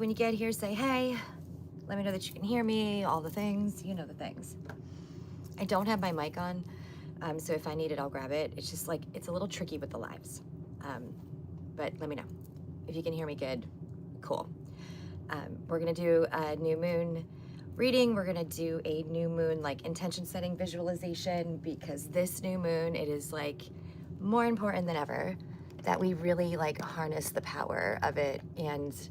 when you get here, say hey. Let me know that you can hear me, all the things, you know the things. I don't have my mic on, so if I need it, I'll grab it. It's just like, it's a little tricky with the lives. But let me know. If you can hear me good, cool. We're gonna do a new moon reading. We're gonna do a new moon like intention setting visualization, because this new moon, it is like more important than ever that we really like harness the power of it and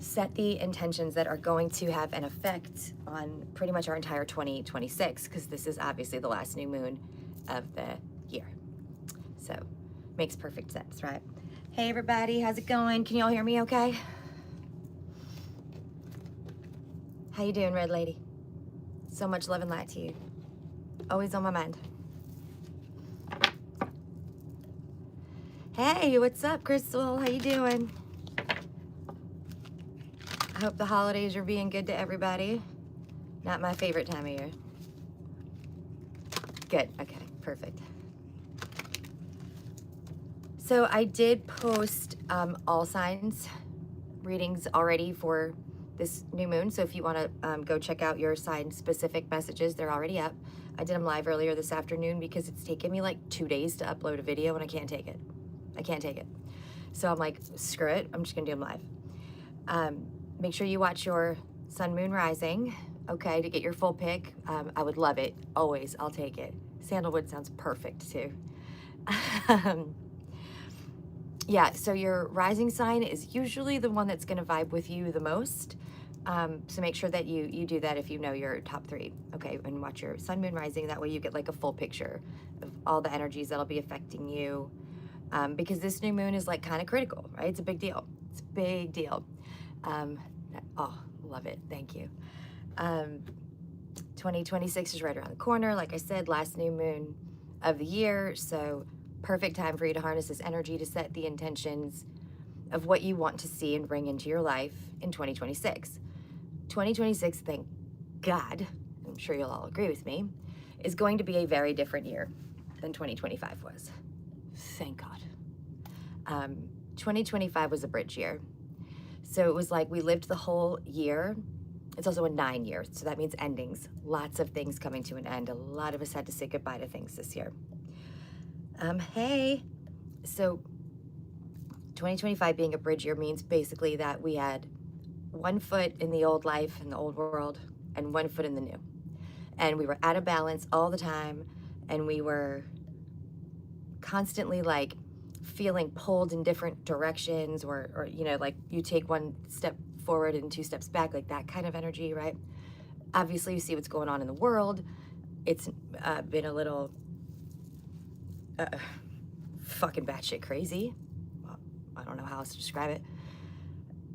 set the intentions that are going to have an effect on pretty much our entire 2026, because this is obviously the last new moon of the year. So makes perfect sense, right? Hey everybody, how's it going? Can y'all hear me okay? How you doing, Red Lady? So much love and light to you. Always on my mind. Hey, what's up, Crystal? How you doing? I hope the holidays are being good to everybody. Not my favorite time of year. Good, okay, perfect. So I did post all signs readings already for this new moon. So if you wanna go check out your sign specific messages, they're already up. I did them live earlier this afternoon because it's taken me like 2 days to upload a video and I can't take it. I can't take it. So I'm like, screw it, I'm just gonna do them live. Make sure you watch your sun, moon, rising, okay, to get your full pick. I would love it, always, I'll take it. Sandalwood sounds perfect too. Yeah, so your rising sign is usually the one that's gonna vibe with you the most. So make sure that you do that if you know your top 3, okay? And watch your sun, moon, rising, that way you get like a full picture of all the energies that'll be affecting you. Because this new moon is like kind of critical, right? It's a big deal, it's a big deal. Oh, love it, thank you. 2026 is right around the corner. Like I said, last new moon of the year. So perfect time for you to harness this energy to set the intentions of what you want to see and bring into your life in 2026. 2026, thank God, I'm sure you'll all agree with me, is going to be a very different year than 2025 was. Thank God. 2025 was a bridge year. So it was like we lived the whole year. It's also a 9 year, so that means endings. Lots of things coming to an end. A lot of us had to say goodbye to things this year. Hey, so 2025 being a bridge year means basically that we had 1 foot in the old life, in the old world, and 1 foot in the new. And we were out of balance all the time, and we were constantly like feeling pulled in different directions, or you know, like you take 1 step forward and 2 steps back, like that kind of energy, right? Obviously, you see what's going on in the world. It's been a little fucking batshit crazy. Well, I don't know how else to describe it.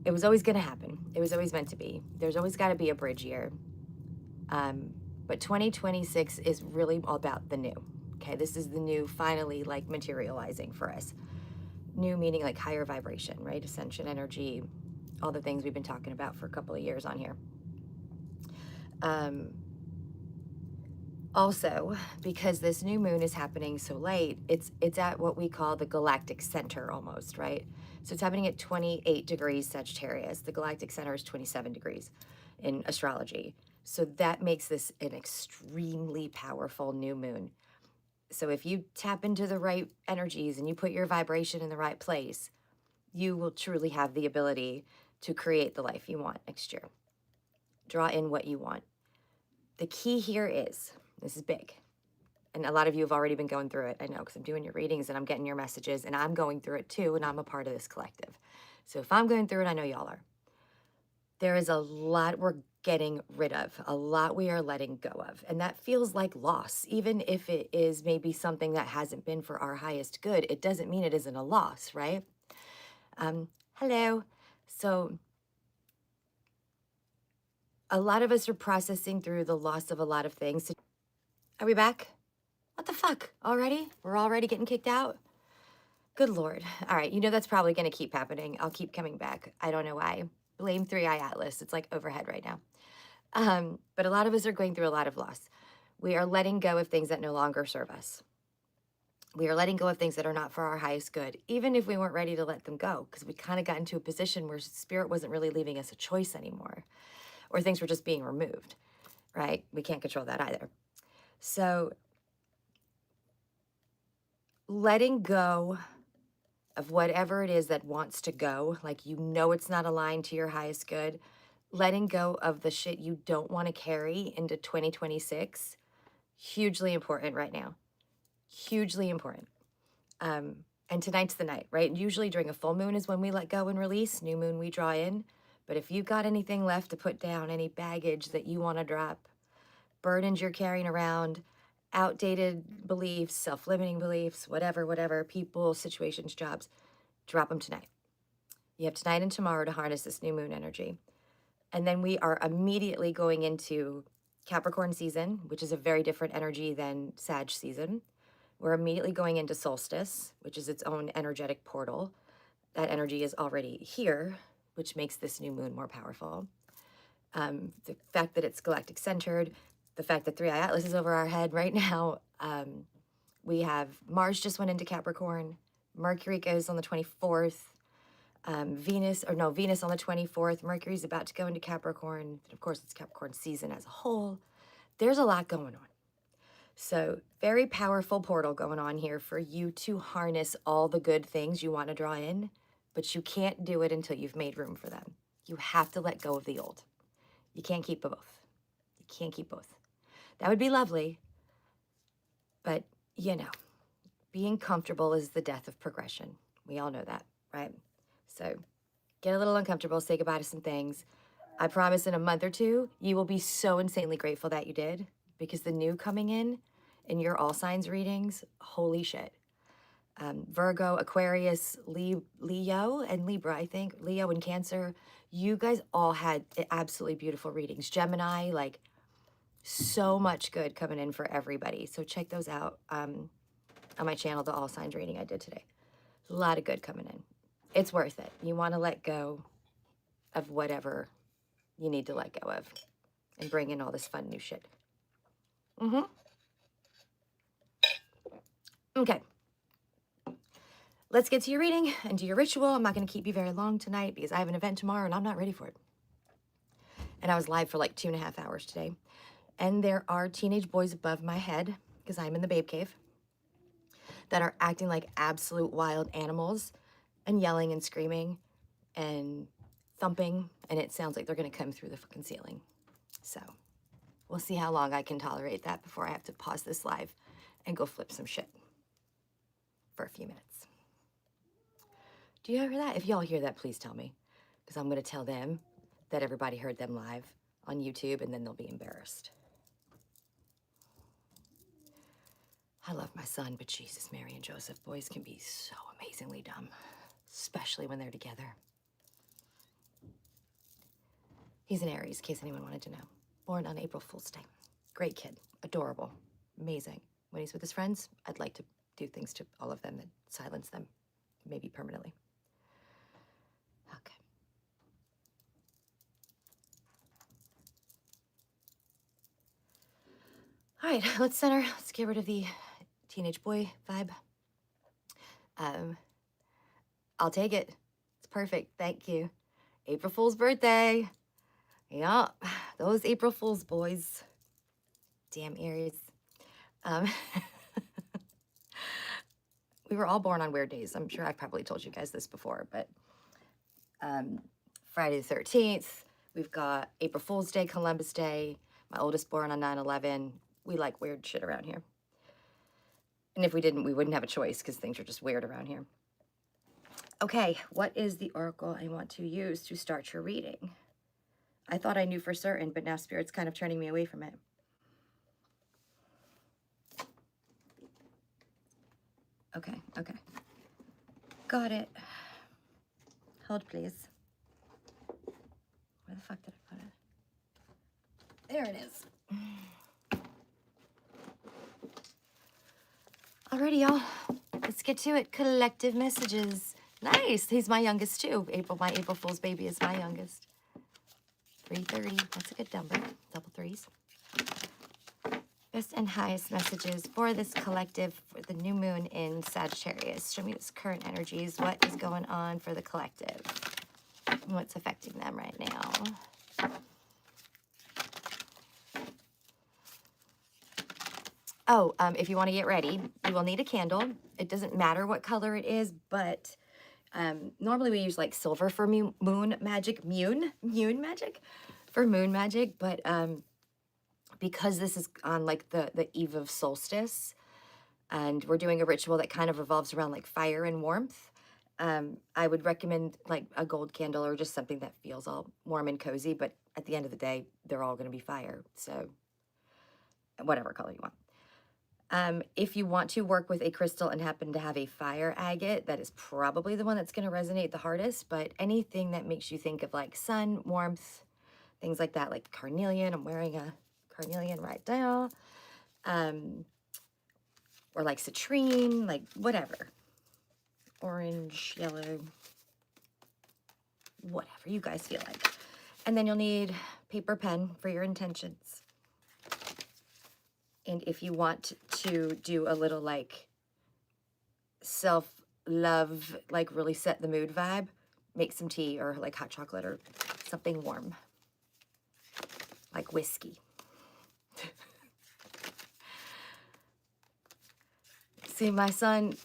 It was always gonna happen. It was always meant to be. There's always gotta be a bridge year. But 2026 is really all about the new. Okay, this is the new finally like materializing for us. New meaning like higher vibration, right? Ascension energy, all the things we've been talking about for a couple of years on here. Also, because this new moon is happening so late, it's at what we call the galactic center almost, right? So it's happening at 28 degrees Sagittarius. The galactic center is 27 degrees in astrology. So that makes this an extremely powerful new moon. So if you tap into the right energies and you put your vibration in the right place, you will truly have the ability to create the life you want next year. Draw in what you want. The key here is, this is big, and a lot of you have already been going through it, I know, because I'm doing your readings and I'm getting your messages and I'm going through it too, and I'm a part of this collective. So if I'm going through it, I know y'all are. There is a lot we're getting rid of, a lot we are letting go of, and that feels like loss. Even if it is maybe something that hasn't been for our highest good, it doesn't mean it isn't a loss, right? Hello. So a lot of us are processing through the loss of a lot of things. Are we back? What the fuck? Already? We're already getting kicked out? Good Lord. All right, you know that's probably gonna keep happening. I'll keep coming back. I don't know why. Blame 3i Atlas. It's like overhead right now. But a lot of us are going through a lot of loss. We are letting go of things that no longer serve us. We are letting go of things that are not for our highest good, even if we weren't ready to let them go, because we kind of got into a position where spirit wasn't really leaving us a choice anymore, or things were just being removed, right? We can't control that either. So letting go of whatever it is that wants to go, like you know it's not aligned to your highest good, letting go of the shit you don't want to carry into 2026, hugely important right now. Hugely important. And tonight's the night, right? Usually during a full moon is when we let go and release. New moon we draw in. But if you got anything left to put down, any baggage that you want to drop, burdens you're carrying around, outdated beliefs, self-limiting beliefs, whatever, people, situations, jobs, drop them tonight. You have tonight and tomorrow to harness this new moon energy. And then we are immediately going into Capricorn season, which is a very different energy than Sag season. We're immediately going into solstice, which is its own energetic portal. That energy is already here, which makes this new moon more powerful. The fact that it's galactic centered, the fact that 3i Atlas is over our head right now. We have Mars just went into Capricorn. Mercury goes on the 24th. Venus on the 24th. Mercury's about to go into Capricorn. And of course, it's Capricorn season as a whole. There's a lot going on. So very powerful portal going on here for you to harness all the good things you want to draw in, but you can't do it until you've made room for them. You have to let go of the old. You can't keep both. You can't keep both. That would be lovely, but you know, being comfortable is the death of progression. We all know that, right? So get a little uncomfortable, say goodbye to some things. I promise in a month or two, you will be so insanely grateful that you did, because the new coming in your all signs readings, holy shit. Virgo, Aquarius, Leo, and Libra, I think, Leo and Cancer, you guys all had absolutely beautiful readings. Gemini, like so much good coming in for everybody. So check those out on my channel, the all signs reading I did today. A lot of good coming in. It's worth it. You want to let go of whatever you need to let go of and bring in all this fun new shit. Okay. Let's get to your reading and do your ritual. I'm not going to keep you very long tonight because I have an event tomorrow and I'm not ready for it. And I was live for like 2.5 hours today. And there are teenage boys above my head, because I'm in the Babe Cave, that are acting like absolute wild animals and yelling and screaming and thumping. And it sounds like they're going to come through the fucking ceiling. So we'll see how long I can tolerate that before I have to pause this live and go flip some shit for a few minutes. Do you hear that? If y'all hear that, please tell me, because I'm going to tell them that everybody heard them live on YouTube, and then they'll be embarrassed. I love my son, but Jesus, Mary and Joseph, boys can be so amazingly dumb, especially when they're together. He's an Aries, in case anyone wanted to know. Born on April Fool's Day. Great kid, adorable, amazing. When he's with his friends, I'd like to do things to all of them that silence them, maybe permanently. Okay. All right, let's center. Let's get rid of the teenage boy vibe. I'll take it. It's perfect. Thank you. April Fool's birthday. Yeah, those April Fool's boys. Damn Aries. We were all born on weird days. I'm sure I've probably told you guys this before, but Friday the 13th, we've got April Fool's Day, Columbus Day. My oldest born on 9/11. We like weird shit around here. And if we didn't, we wouldn't have a choice because things are just weird around here. Okay, what is the oracle I want to use to start your reading? I thought I knew for certain, but now Spirit's kind of turning me away from it. Okay. Got it. Hold, please. Where the fuck did I put it? There it is. Alrighty, y'all. Let's get to it. Collective messages. Nice. He's my youngest, too. My April Fool's baby is my youngest. 3:30. That's a good number. Double threes. Best and highest messages for this collective for the new moon in Sagittarius. Show me this current energies. What is going on for the collective? And what's affecting them right now? Oh, if you want to get ready, you will need a candle. It doesn't matter what color it is, but normally we use like silver for moon magic, for moon magic, but because this is on like the eve of solstice, and we're doing a ritual that kind of revolves around like fire and warmth, I would recommend like a gold candle or just something that feels all warm and cozy, but at the end of the day, they're all going to be fire, so whatever color you want. If you want to work with a crystal and happen to have a fire agate, that is probably the one that's going to resonate the hardest, but anything that makes you think of like sun, warmth, things like that, like carnelian, I'm wearing a carnelian right now, or like citrine, like whatever, orange, yellow, whatever you guys feel like. And then you'll need paper, pen for your intentions. And if you want to do a little like self-love, like really set the mood vibe, make some tea or like hot chocolate or something warm, like whiskey. See, my son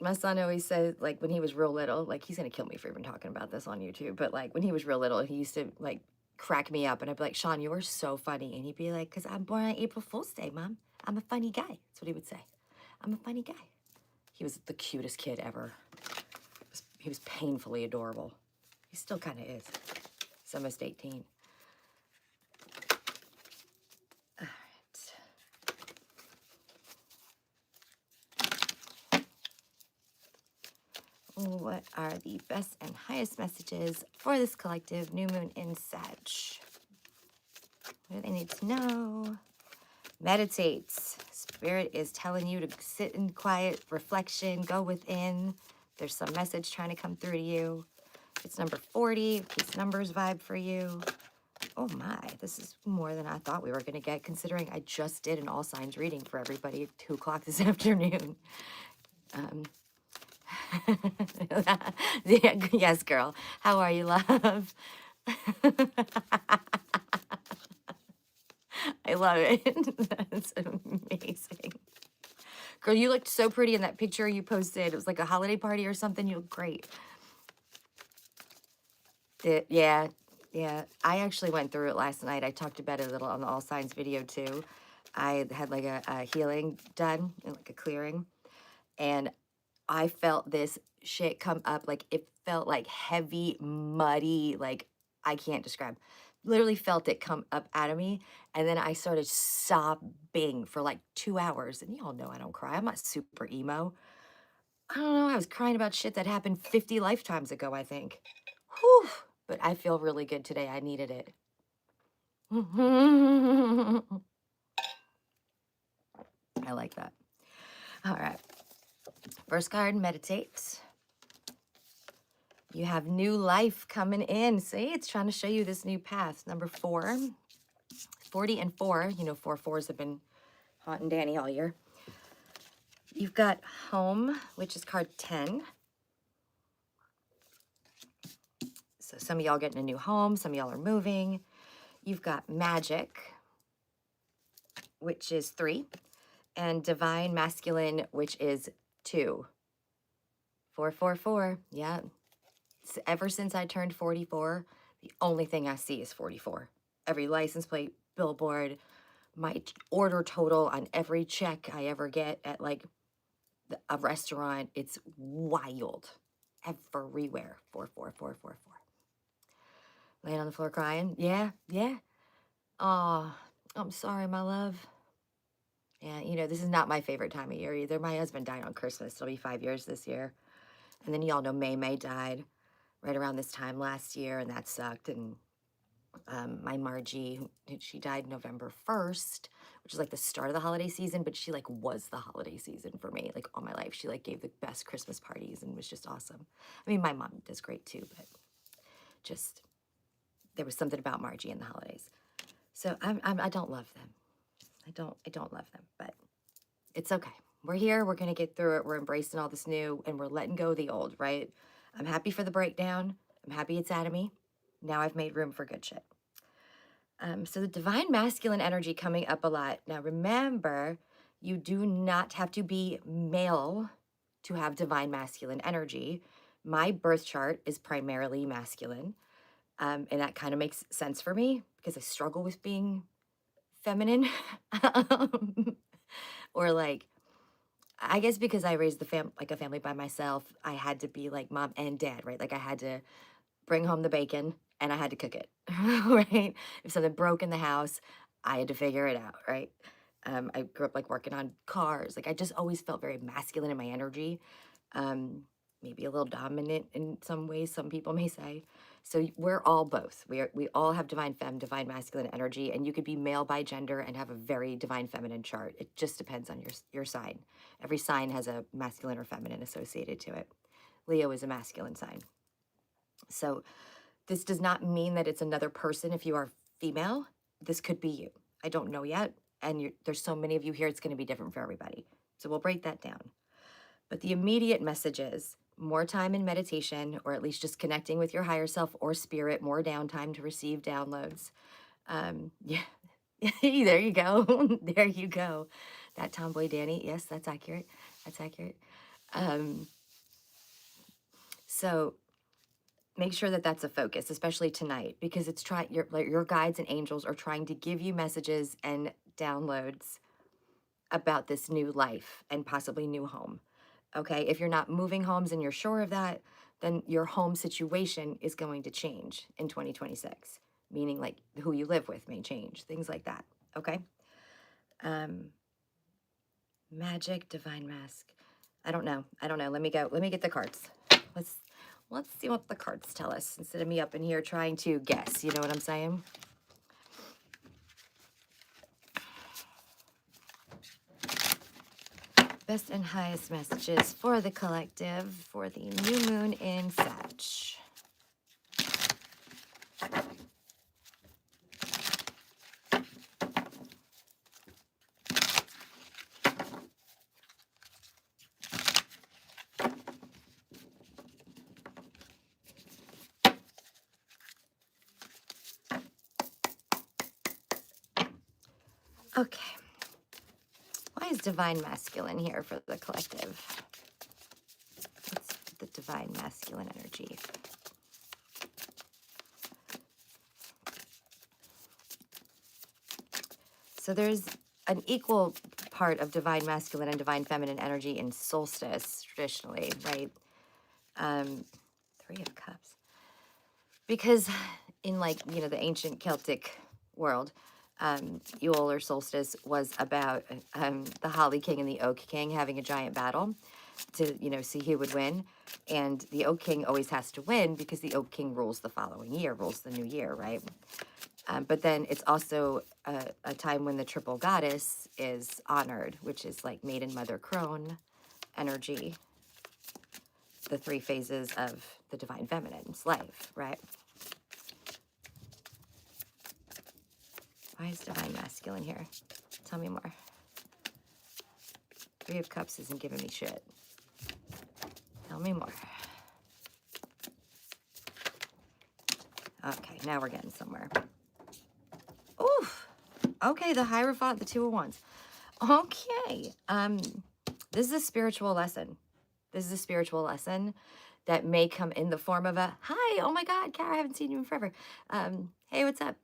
always says, like, when he was real little, like, he's gonna kill me for even talking about this on YouTube, but like when he was real little, he used to like crack me up, and I'd be like, Sean, you are so funny. And he'd be like, because I'm born on April Fool's Day, Mom. I'm a funny guy. That's what he would say. I'm a funny guy. He was the cutest kid ever. He was painfully adorable. He still kind of is. He's almost 18. All right. What are the best and highest messages for this collective new moon in Sag? What do they need to know? Meditate. Spirit is telling you to sit in quiet reflection, go within. There's some message trying to come through to you. It's number 40, peace numbers vibe for you. Oh my, this is more than I thought we were going to get, considering I just did an all signs reading for everybody at 2 o'clock this afternoon. Yes, girl. How are you, love? I love it. That's amazing. Girl, you looked so pretty in that picture you posted. It was like a holiday party or something. You look great. Yeah. I actually went through it last night. I talked about it a little on the All Signs video too. I had like a healing done, like a clearing. And I felt this shit come up. Like it felt like heavy, muddy, like I can't describe. Literally felt it come up out of me. And then I started sobbing for like 2 hours. And y'all know I don't cry. I'm not super emo. I don't know. I was crying about shit that happened 50 lifetimes ago, I think. Whew. But I feel really good today. I needed it. I like that. All right. First card, meditate. You have new life coming in. See, it's trying to show you this new path. Number 4, 40 and 4. You know, 4 4s have been haunting Dani all year. You've got home, which is card 10. So some of y'all getting a new home. Some of y'all are moving. You've got magic, which is 3. And divine masculine, which is 2. 4 4 4. Yeah. Ever since I turned 44, the only thing I see is 44. Every license plate, billboard, my order total on every check I ever get at like a restaurant, it's wild. Everywhere. 4 4 4 4 4. Laying on the floor crying. Yeah. Oh, I'm sorry, my love. Yeah, you know, this is not my favorite time of year either. My husband died on Christmas. It'll be 5 years this year. And then y'all know May died right around this time last year, and that sucked. And my Margie, she died November 1st, which is like the start of the holiday season, but she like was the holiday season for me, like all my life. She like gave the best Christmas parties and was just awesome. I mean, my mom does great too, but just there was something about Margie and the holidays. So I don't love them. I don't love them, but it's okay. We're here, we're gonna get through it, we're embracing all this new, and we're letting go of the old, right? I'm happy for the breakdown. I'm happy it's out of me. Now I've made room for good shit. So the divine masculine energy coming up a lot. Now remember, you do not have to be male to have divine masculine energy. My birth chart is primarily masculine. And that kind of makes sense for me because I struggle with being feminine. Or like, I guess because I raised a family by myself, I had to be like mom and dad, right? Like I had to bring home the bacon and I had to cook it, right? If something broke in the house, I had to figure it out, right? I grew up like working on cars. Like I just always felt very masculine in my energy. Maybe a little dominant in some ways, some people may say. So we're all both. We all have divine femme, divine masculine energy, and you could be male by gender and have a very divine feminine chart. It just depends on your sign. Every sign has a masculine or feminine associated to it. Leo is a masculine sign. So this does not mean that it's another person if you are female. This could be you. I don't know yet. And there's so many of you here, it's going to be different for everybody. So we'll break that down. But the immediate message is more time in meditation, or at least just connecting with your higher self or spirit, more downtime to receive downloads. Yeah, there you go. There you go. That tomboy Dani. Yes, that's accurate. That's accurate. So make sure that that's a focus, especially tonight, because it's your guides and angels are trying to give you messages and downloads about this new life and possibly new home. Okay, if you're not moving homes and you're sure of that, then your home situation is going to change in 2026, meaning like who you live with may change, things like that. Okay. Magic, divine mask. I don't know. Let me go. Let me get the cards. Let's see what the cards tell us instead of me up in here trying to guess. You know what I'm saying? Best and highest messages for the collective for the new moon in Sag. Okay. Why is divine masculine here for the collective? What's the divine masculine energy? So there's an equal part of divine masculine and divine feminine energy in solstice traditionally, right? 3 of Cups. Because in the ancient Celtic world, Yule or solstice was about the Holly King and the Oak King having a giant battle to, see who would win. And the Oak King always has to win because the Oak King rules the following year, rules the new year, right? But then it's also a time when the triple goddess is honored, which is like maiden, mother, crone energy. The 3 phases of the divine feminine's life, right? Why is divine masculine here? Tell me more. 3 of Cups isn't giving me shit. Tell me more. Okay, now we're getting somewhere. Oof. Okay, the Hierophant, the 2 of Wands. Okay. This is a spiritual lesson. This is a spiritual lesson that may come in the form of a, hi, oh my God, Kara, I haven't seen you in forever. Hey, what's up?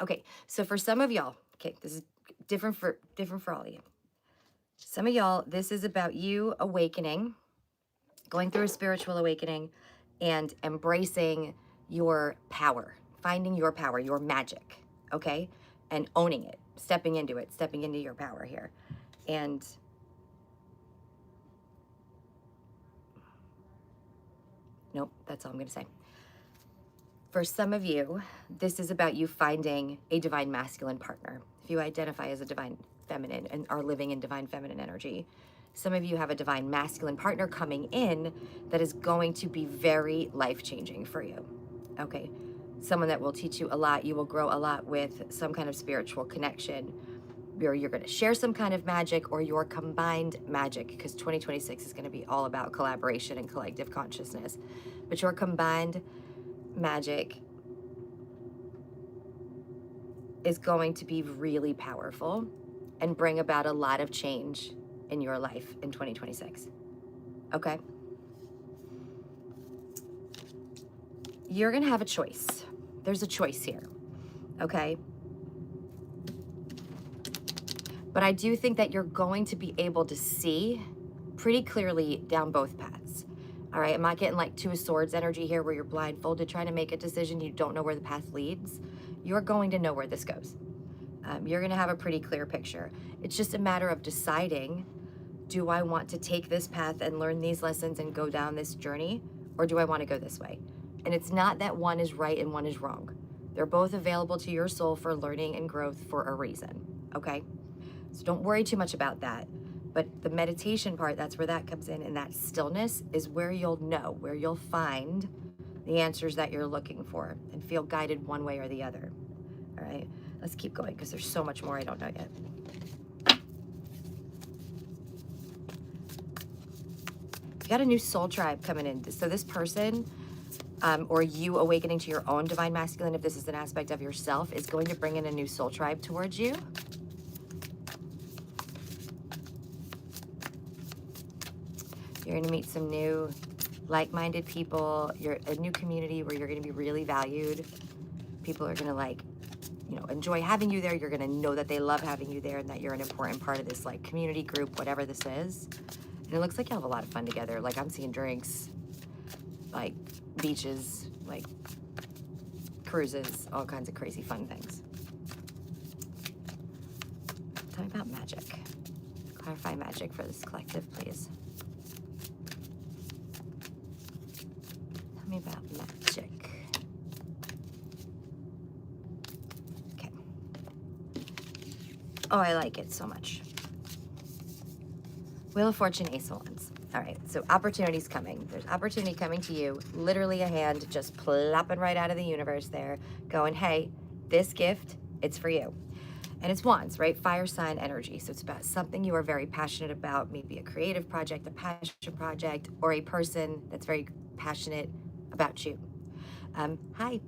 Okay, so for some of y'all, okay, this is different for all of you. Some of y'all, this is about you awakening, going through a spiritual awakening, and embracing your power, finding your power, your magic, okay? And owning it, stepping into your power here. And nope, that's all I'm gonna say. For some of you, this is about you finding a divine masculine partner. If you identify as a divine feminine and are living in divine feminine energy, some of you have a divine masculine partner coming in that is going to be very life-changing for you, okay? someone that will teach you a lot. You will grow a lot with some kind of spiritual connection, where you're going to share some kind of magic or your combined magic, because 2026 is going to be all about collaboration and collective consciousness. But your combined magic is going to be really powerful and bring about a lot of change in your life in 2026. Okay? You're going to have a choice. There's a choice here. Okay? But I do think that you're going to be able to see pretty clearly down both paths. All right, I'm not getting like Two of Swords energy here where you're blindfolded trying to make a decision. You don't know where the path leads. You're going to know where this goes. You're going to have a pretty clear picture. It's just a matter of deciding, do I want to take this path and learn these lessons and go down this journey, or do I want to go this way? And it's not that one is right and one is wrong. They're both available to your soul for learning and growth for a reason, okay? So don't worry too much about that. But the meditation part, that's where that comes in, and that stillness is where you'll know, where you'll find the answers that you're looking for and feel guided one way or the other. All right, let's keep going because there's so much more I don't know yet. You got a new soul tribe coming in. So this person, or you awakening to your own divine masculine, if this is an aspect of yourself, is going to bring in a new soul tribe towards you. You're going to meet some new like-minded people. You're a new community where you're going to be really valued. People are going to like, you know, enjoy having you there. You're going to know that they love having you there and that you're an important part of this like community group, whatever this is. And it looks like you'll have a lot of fun together. Like I'm seeing drinks, like beaches, like cruises, all kinds of crazy fun things. Tell me about magic. Clarify magic for this collective, please. Tell me about magic. Okay. Oh, I like it so much. Wheel of Fortune, Ace of Wands. All right, so opportunity's coming. There's opportunity coming to you. Literally a hand just plopping right out of the universe there, going, hey, this gift, it's for you. And it's wands, right? Fire sign energy. So it's about something you are very passionate about, maybe a creative project, a passion project, or a person that's very passionate about you. Hi.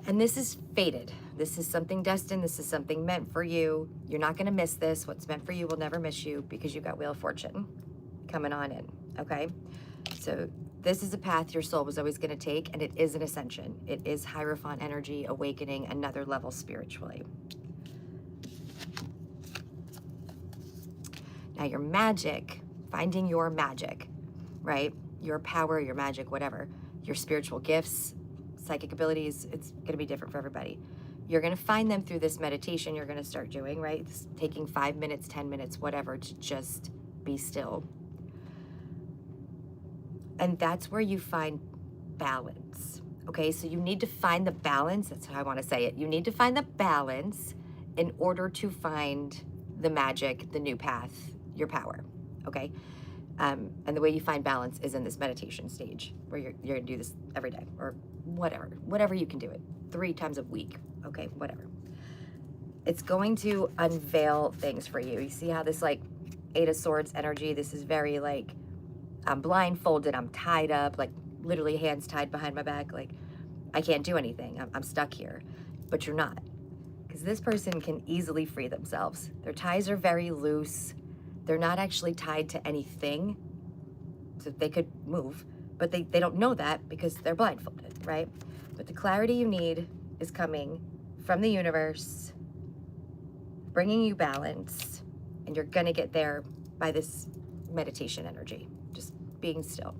And this is fated. This is something destined. This is something meant for you. You're not going to miss this. What's meant for you will never miss you because you've got Wheel of Fortune coming on in, okay? So this is a path your soul was always going to take, and it is an ascension. It is Hierophant energy, awakening another level spiritually. Now your magic, finding your magic, right? Your power, your magic, whatever, your spiritual gifts, psychic abilities, it's going to be different for everybody. You're going to find them through this meditation you're going to start doing, right? It's taking 5 minutes, 10 minutes, whatever, to just be still. And that's where you find balance, okay? So you need to find the balance. That's how I want to say it. You need to find the balance in order to find the magic, the new path, your power, okay? And the way you find balance is in this meditation stage where you're going to do this every day or whatever you can do it 3 times a week, okay, whatever. It's going to unveil things for you. You see how this like 8 of Swords energy, this is very like, I'm blindfolded, I'm tied up, like literally hands tied behind my back, like I can't do anything, I'm stuck here. But you're not, because this person can easily free themselves. Their ties are very loose. They're not actually tied to anything, so they could move, but they don't know that because they're blindfolded, right? But the clarity you need is coming from the universe, bringing you balance, and you're gonna get there by this meditation energy, just being still.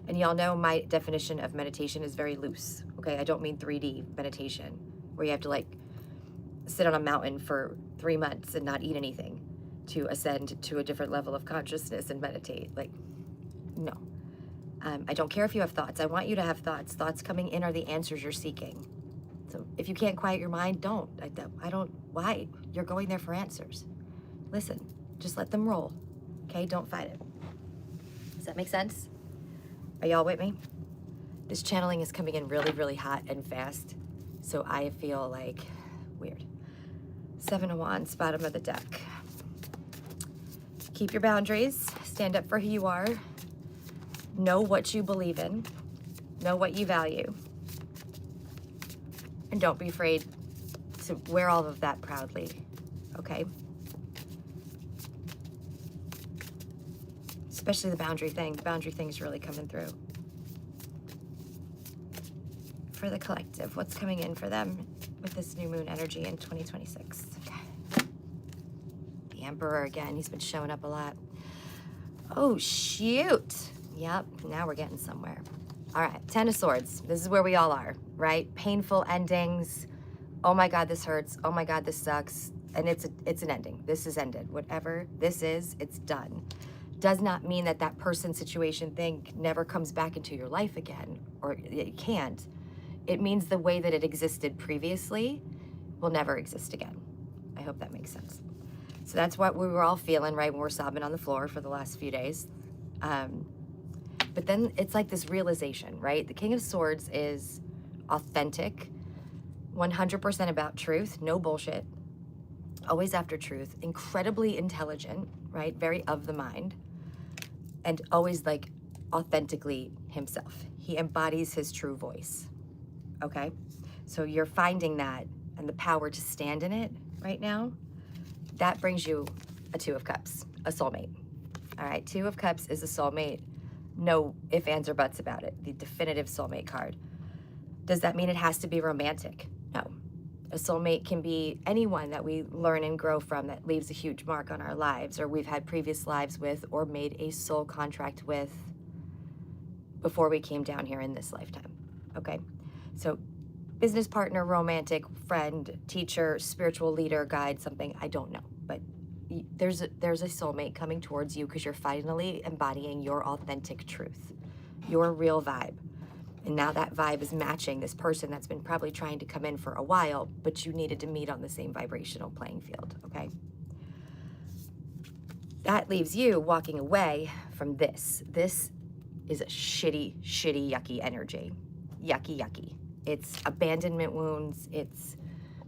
And y'all know my definition of meditation is very loose, okay? I don't mean 3D meditation, where you have to like sit on a mountain for 3 months and not eat anything to ascend to a different level of consciousness and meditate. Like, no. I don't care if you have thoughts. I want you to have thoughts. Thoughts coming in are the answers you're seeking. So if you can't quiet your mind, don't. I don't, why? You're going there for answers. Listen, just let them roll, okay? Don't fight it. Does that make sense? Are y'all with me? This channeling is coming in really, really hot and fast. So I feel like, weird. 7 of Wands, bottom of the deck. Keep your boundaries. Stand up for who you are. Know what you believe in. Know what you value. And don't be afraid to wear all of that proudly, okay? Especially the boundary thing. The boundary thing's really coming through. For the collective, what's coming in for them with this new moon energy in 2026? Okay. The Emperor again, he's been showing up a lot. Oh, shoot. Yep, now we're getting somewhere. All right, 10 of Swords. This is where we all are, right? Painful endings. Oh my God, this hurts. Oh my God, this sucks. And it's an ending. This is ended. Whatever this is, it's done. Does not mean that that person, situation, thing never comes back into your life again, or it can't. It means the way that it existed previously will never exist again. I hope that makes sense. So that's what we were all feeling, right, when we're sobbing on the floor for the last few days. But then it's like this realization, right? The King of Swords is authentic, 100% about truth, no bullshit, always after truth, incredibly intelligent, right? Very of the mind, and always like authentically himself. He embodies his true voice, okay? So you're finding that and the power to stand in it right now. That brings you a 2 of Cups, a soulmate. All right, 2 of Cups is a soulmate. No ifs, ands, or buts about it. The definitive soulmate card. Does that mean it has to be romantic? No. A soulmate can be anyone that we learn and grow from that leaves a huge mark on our lives, or we've had previous lives with, or made a soul contract with before we came down here in this lifetime, okay? So business partner, romantic, friend, teacher, spiritual leader, guide, something, I don't know. But there's a soulmate coming towards you because you're finally embodying your authentic truth, your real vibe. And now that vibe is matching this person that's been probably trying to come in for a while, but you needed to meet on the same vibrational playing field, okay? That leaves you walking away from this. This is a shitty, yucky energy. Yucky, yucky. It's abandonment wounds. It's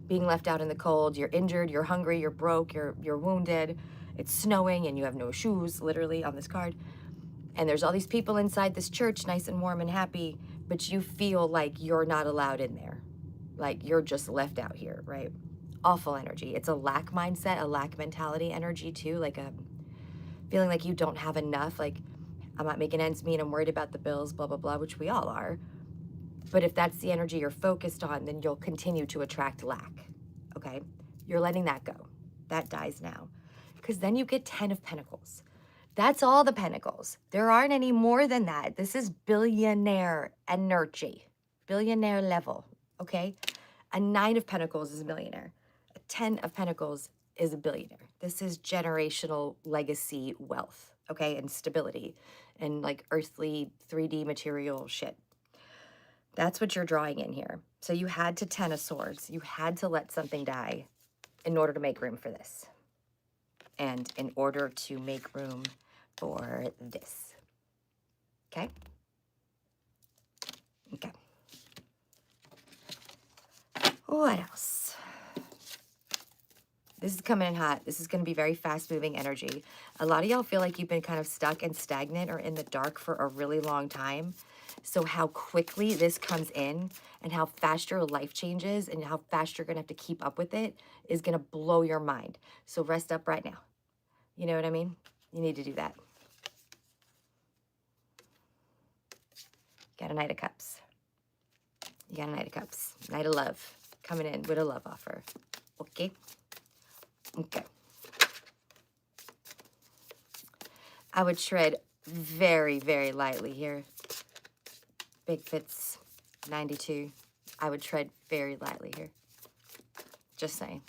being left out in the cold. You're injured, you're hungry, you're broke, you're wounded. It's snowing and you have no shoes, literally, on this card. And there's all these people inside this church, nice and warm and happy, but you feel like you're not allowed in there. Like you're just left out here, right? Awful energy. It's a lack mindset, a lack mentality energy too, like a feeling like you don't have enough, like I'm not making ends meet, I'm worried about the bills, blah, blah, blah, which we all are. But if that's the energy you're focused on, then you'll continue to attract lack, okay? You're letting that go. That dies now. Because then you get 10 of Pentacles. That's all the Pentacles. There aren't any more than that. This is billionaire energy, billionaire level, okay? A 9 of Pentacles is a millionaire. A 10 of Pentacles is a billionaire. This is generational legacy wealth, okay? And stability and like earthly 3D material shit. That's what you're drawing in here. So you had to 10 of Swords. You had to let something die in order to make room for this. And in order to make room for this. Okay? Okay. What else? This is coming in hot. This is going to be very fast-moving energy. A lot of y'all feel like you've been kind of stuck and stagnant or in the dark for a really long time. So how quickly this comes in and how fast your life changes and how fast you're going to have to keep up with it is going to blow your mind. So rest up right now. You know what I mean? You need to do that. Got a Knight of Cups. You got a Knight of Cups. Knight of Love. Coming in with a love offer. Okay? Okay. I would tread very, very lightly here. Big Fits 92. I would tread very lightly here. Just saying.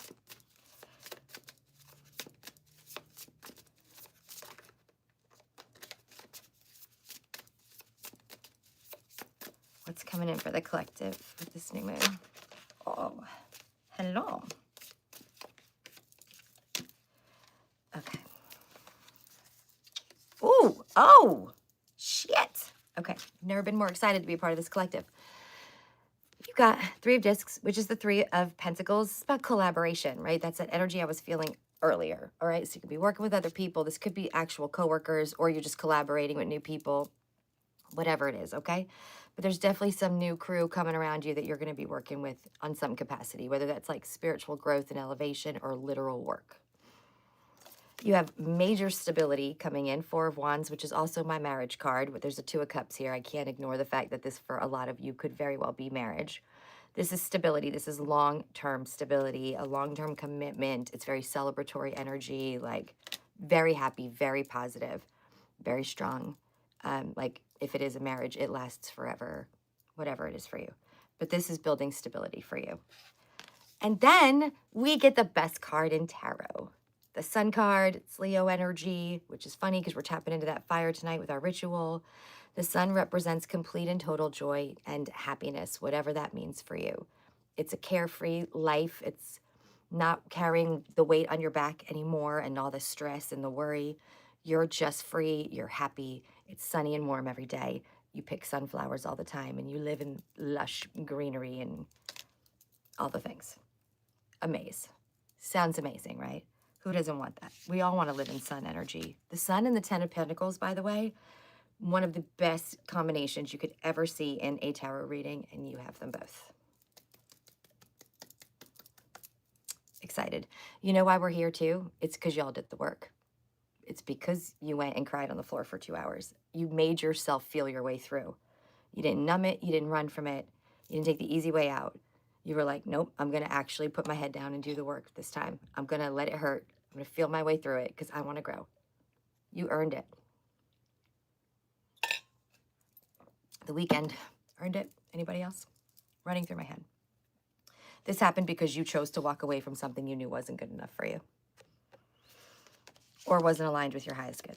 What's coming in for the collective with this new moon? Oh, hello. Okay. Ooh, oh, shit. Okay, never been more excited to be a part of this collective. You got Three of Discs, which is the Three of Pentacles. It's about collaboration, right? That's that energy I was feeling earlier, all right? So you could be working with other people. This could be actual coworkers, or you're just collaborating with new people, whatever it is, okay? But there's definitely some new crew coming around you that you're going to be working with on some capacity, whether that's like spiritual growth and elevation or literal work. You have major stability coming in, Four of Wands, which is also my marriage card. But there's a Two of Cups here. I can't ignore the fact that this, for a lot of you, could very well be marriage. This is stability. This is long-term stability, a long-term commitment. It's very celebratory energy, like very happy, very positive, very strong. Like if it is a marriage, it lasts forever, whatever it is for you. But this is building stability for you. And then we get the best card in tarot. The Sun card, it's Leo energy, which is funny because we're tapping into that fire tonight with our ritual. The Sun represents complete and total joy and happiness, whatever that means for you. It's a carefree life. It's not carrying the weight on your back anymore and all the stress and the worry. You're just free. You're happy. It's sunny and warm every day. You pick sunflowers all the time and you live in lush greenery and all the things. Amaze. Sounds amazing, right? Who doesn't want that? We all want to live in sun energy. The Sun and the Ten of Pentacles, by the way, one of the best combinations you could ever see in a tarot reading, and you have them both. Excited. You know why we're here too? It's because y'all did the work. It's because you went and cried on the floor for 2 hours. You made yourself feel your way through. You didn't numb it. You didn't run from it. You didn't take the easy way out. You were like, nope, I'm going to actually put my head down and do the work this time. I'm going to let it hurt. I'm going to feel my way through it because I want to grow. You earned it. The Weekend earned it. Anybody else? Running through my head. This happened because you chose to walk away from something you knew wasn't good enough for you or wasn't aligned with your highest good.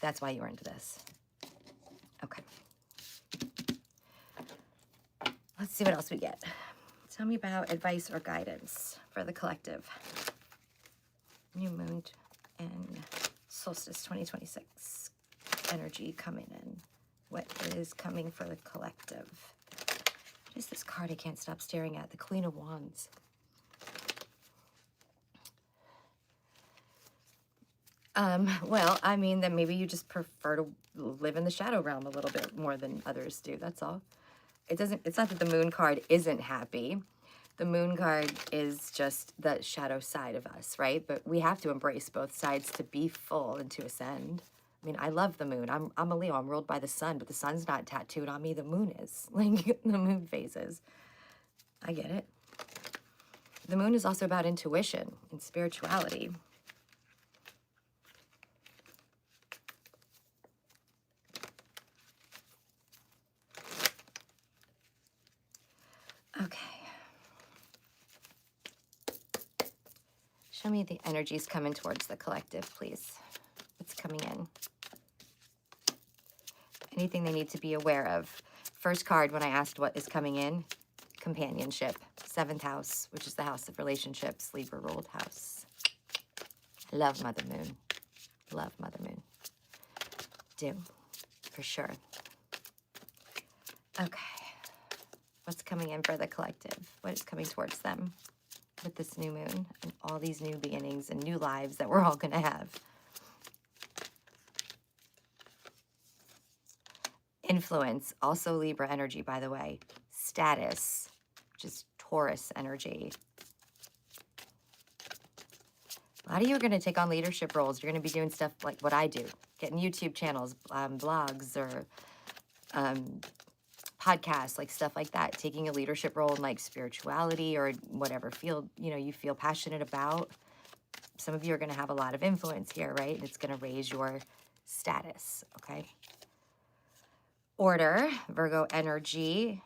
That's why you earned this. Okay. Let's see what else we get. Tell me about advice or guidance for the collective. New moon and solstice 2026. Energy coming in. What is coming for the collective? What is this card I can't stop staring at? The Queen of Wands. Well, I mean, then maybe you just prefer to live in the shadow realm a little bit more than others do. That's all. It's not that the Moon card isn't happy. The Moon card is just the shadow side of us, right? But we have to embrace both sides to be full and to ascend. I mean, I love the moon. I'm a Leo. I'm ruled by the sun, but the sun's not tattooed on me. The moon is. Like, the moon phases. I get it. The moon is also about intuition and spirituality. Okay. Show me the energies coming towards the collective, please. What's coming in? Anything they need to be aware of. First card, when I asked what is coming in, companionship. 7th house, which is the house of relationships, Libra ruled house. Love Mother Moon. Love Mother Moon. Do, for sure. Okay. What's coming in for the collective? What is coming towards them with this new moon and all these new beginnings and new lives that we're all going to have? Influence, also Libra energy, by the way. Status, which is Taurus energy. A lot of you are going to take on leadership roles. You're going to be doing stuff like what I do, getting YouTube channels, blogs, or podcasts, like stuff like that, taking a leadership role in like spirituality or whatever field, you know, you feel passionate about. Some of you are going to have a lot of influence here, right? And it's going to raise your status, okay? Order, Virgo energy.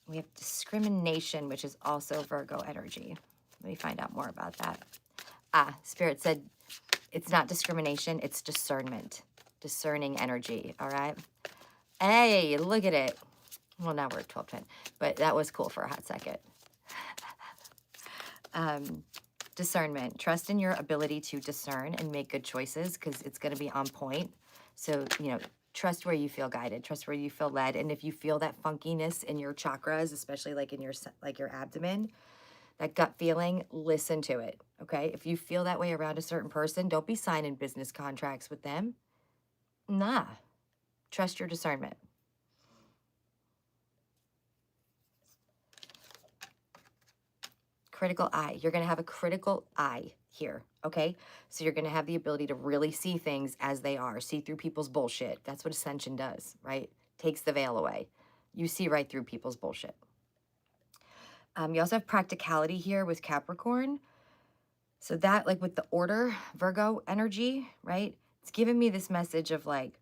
We have discrimination, which is also Virgo energy. Let me find out more about that. Spirit said it's not discrimination, it's discernment. Discerning energy, all right? Hey, look at it. Well, now we're at 12:10, but that was cool for a hot second. Discernment. Trust in your ability to discern and make good choices because it's going to be on point. So, you know, trust where you feel guided, trust where you feel led. And if you feel that funkiness in your chakras, especially like in your abdomen, that gut feeling, listen to it, okay? If you feel that way around a certain person, don't be signing business contracts with them. Nah, trust your discernment. Critical eye. You're going to have a critical eye here, okay? So you're going to have the ability to really see things as they are, see through people's bullshit. That's what Ascension does, right? Takes the veil away. You see right through people's bullshit. You also have practicality here with Capricorn. So that, like with the order, Virgo energy, right? It's giving me this message of like,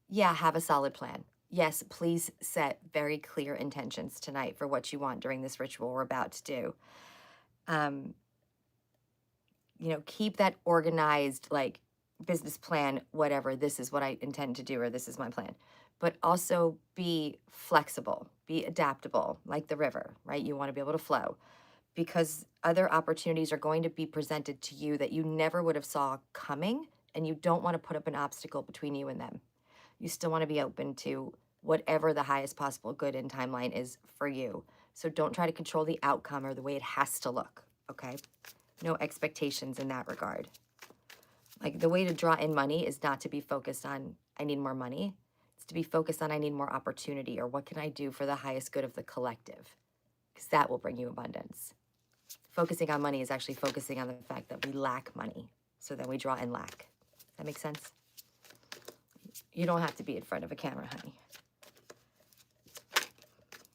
yeah, have a solid plan. Yes, please set very clear intentions tonight for what you want during this ritual we're about to do. You know, keep that organized, like business plan, whatever, this is what I intend to do, or this is my plan. But also be flexible, be adaptable, like the river, right? You want to be able to flow because other opportunities are going to be presented to you that you never would have saw coming, and you don't want to put up an obstacle between you and them. You still want to be open to whatever the highest possible good in timeline is for you. So don't try to control the outcome or the way it has to look, okay? No expectations in that regard. Like the way to draw in money is not to be focused on, I need more money. It's to be focused on, I need more opportunity, or what can I do for the highest good of the collective? Because that will bring you abundance. Focusing on money is actually focusing on the fact that we lack money. So then we draw in lack. That makes sense? You don't have to be in front of a camera, honey.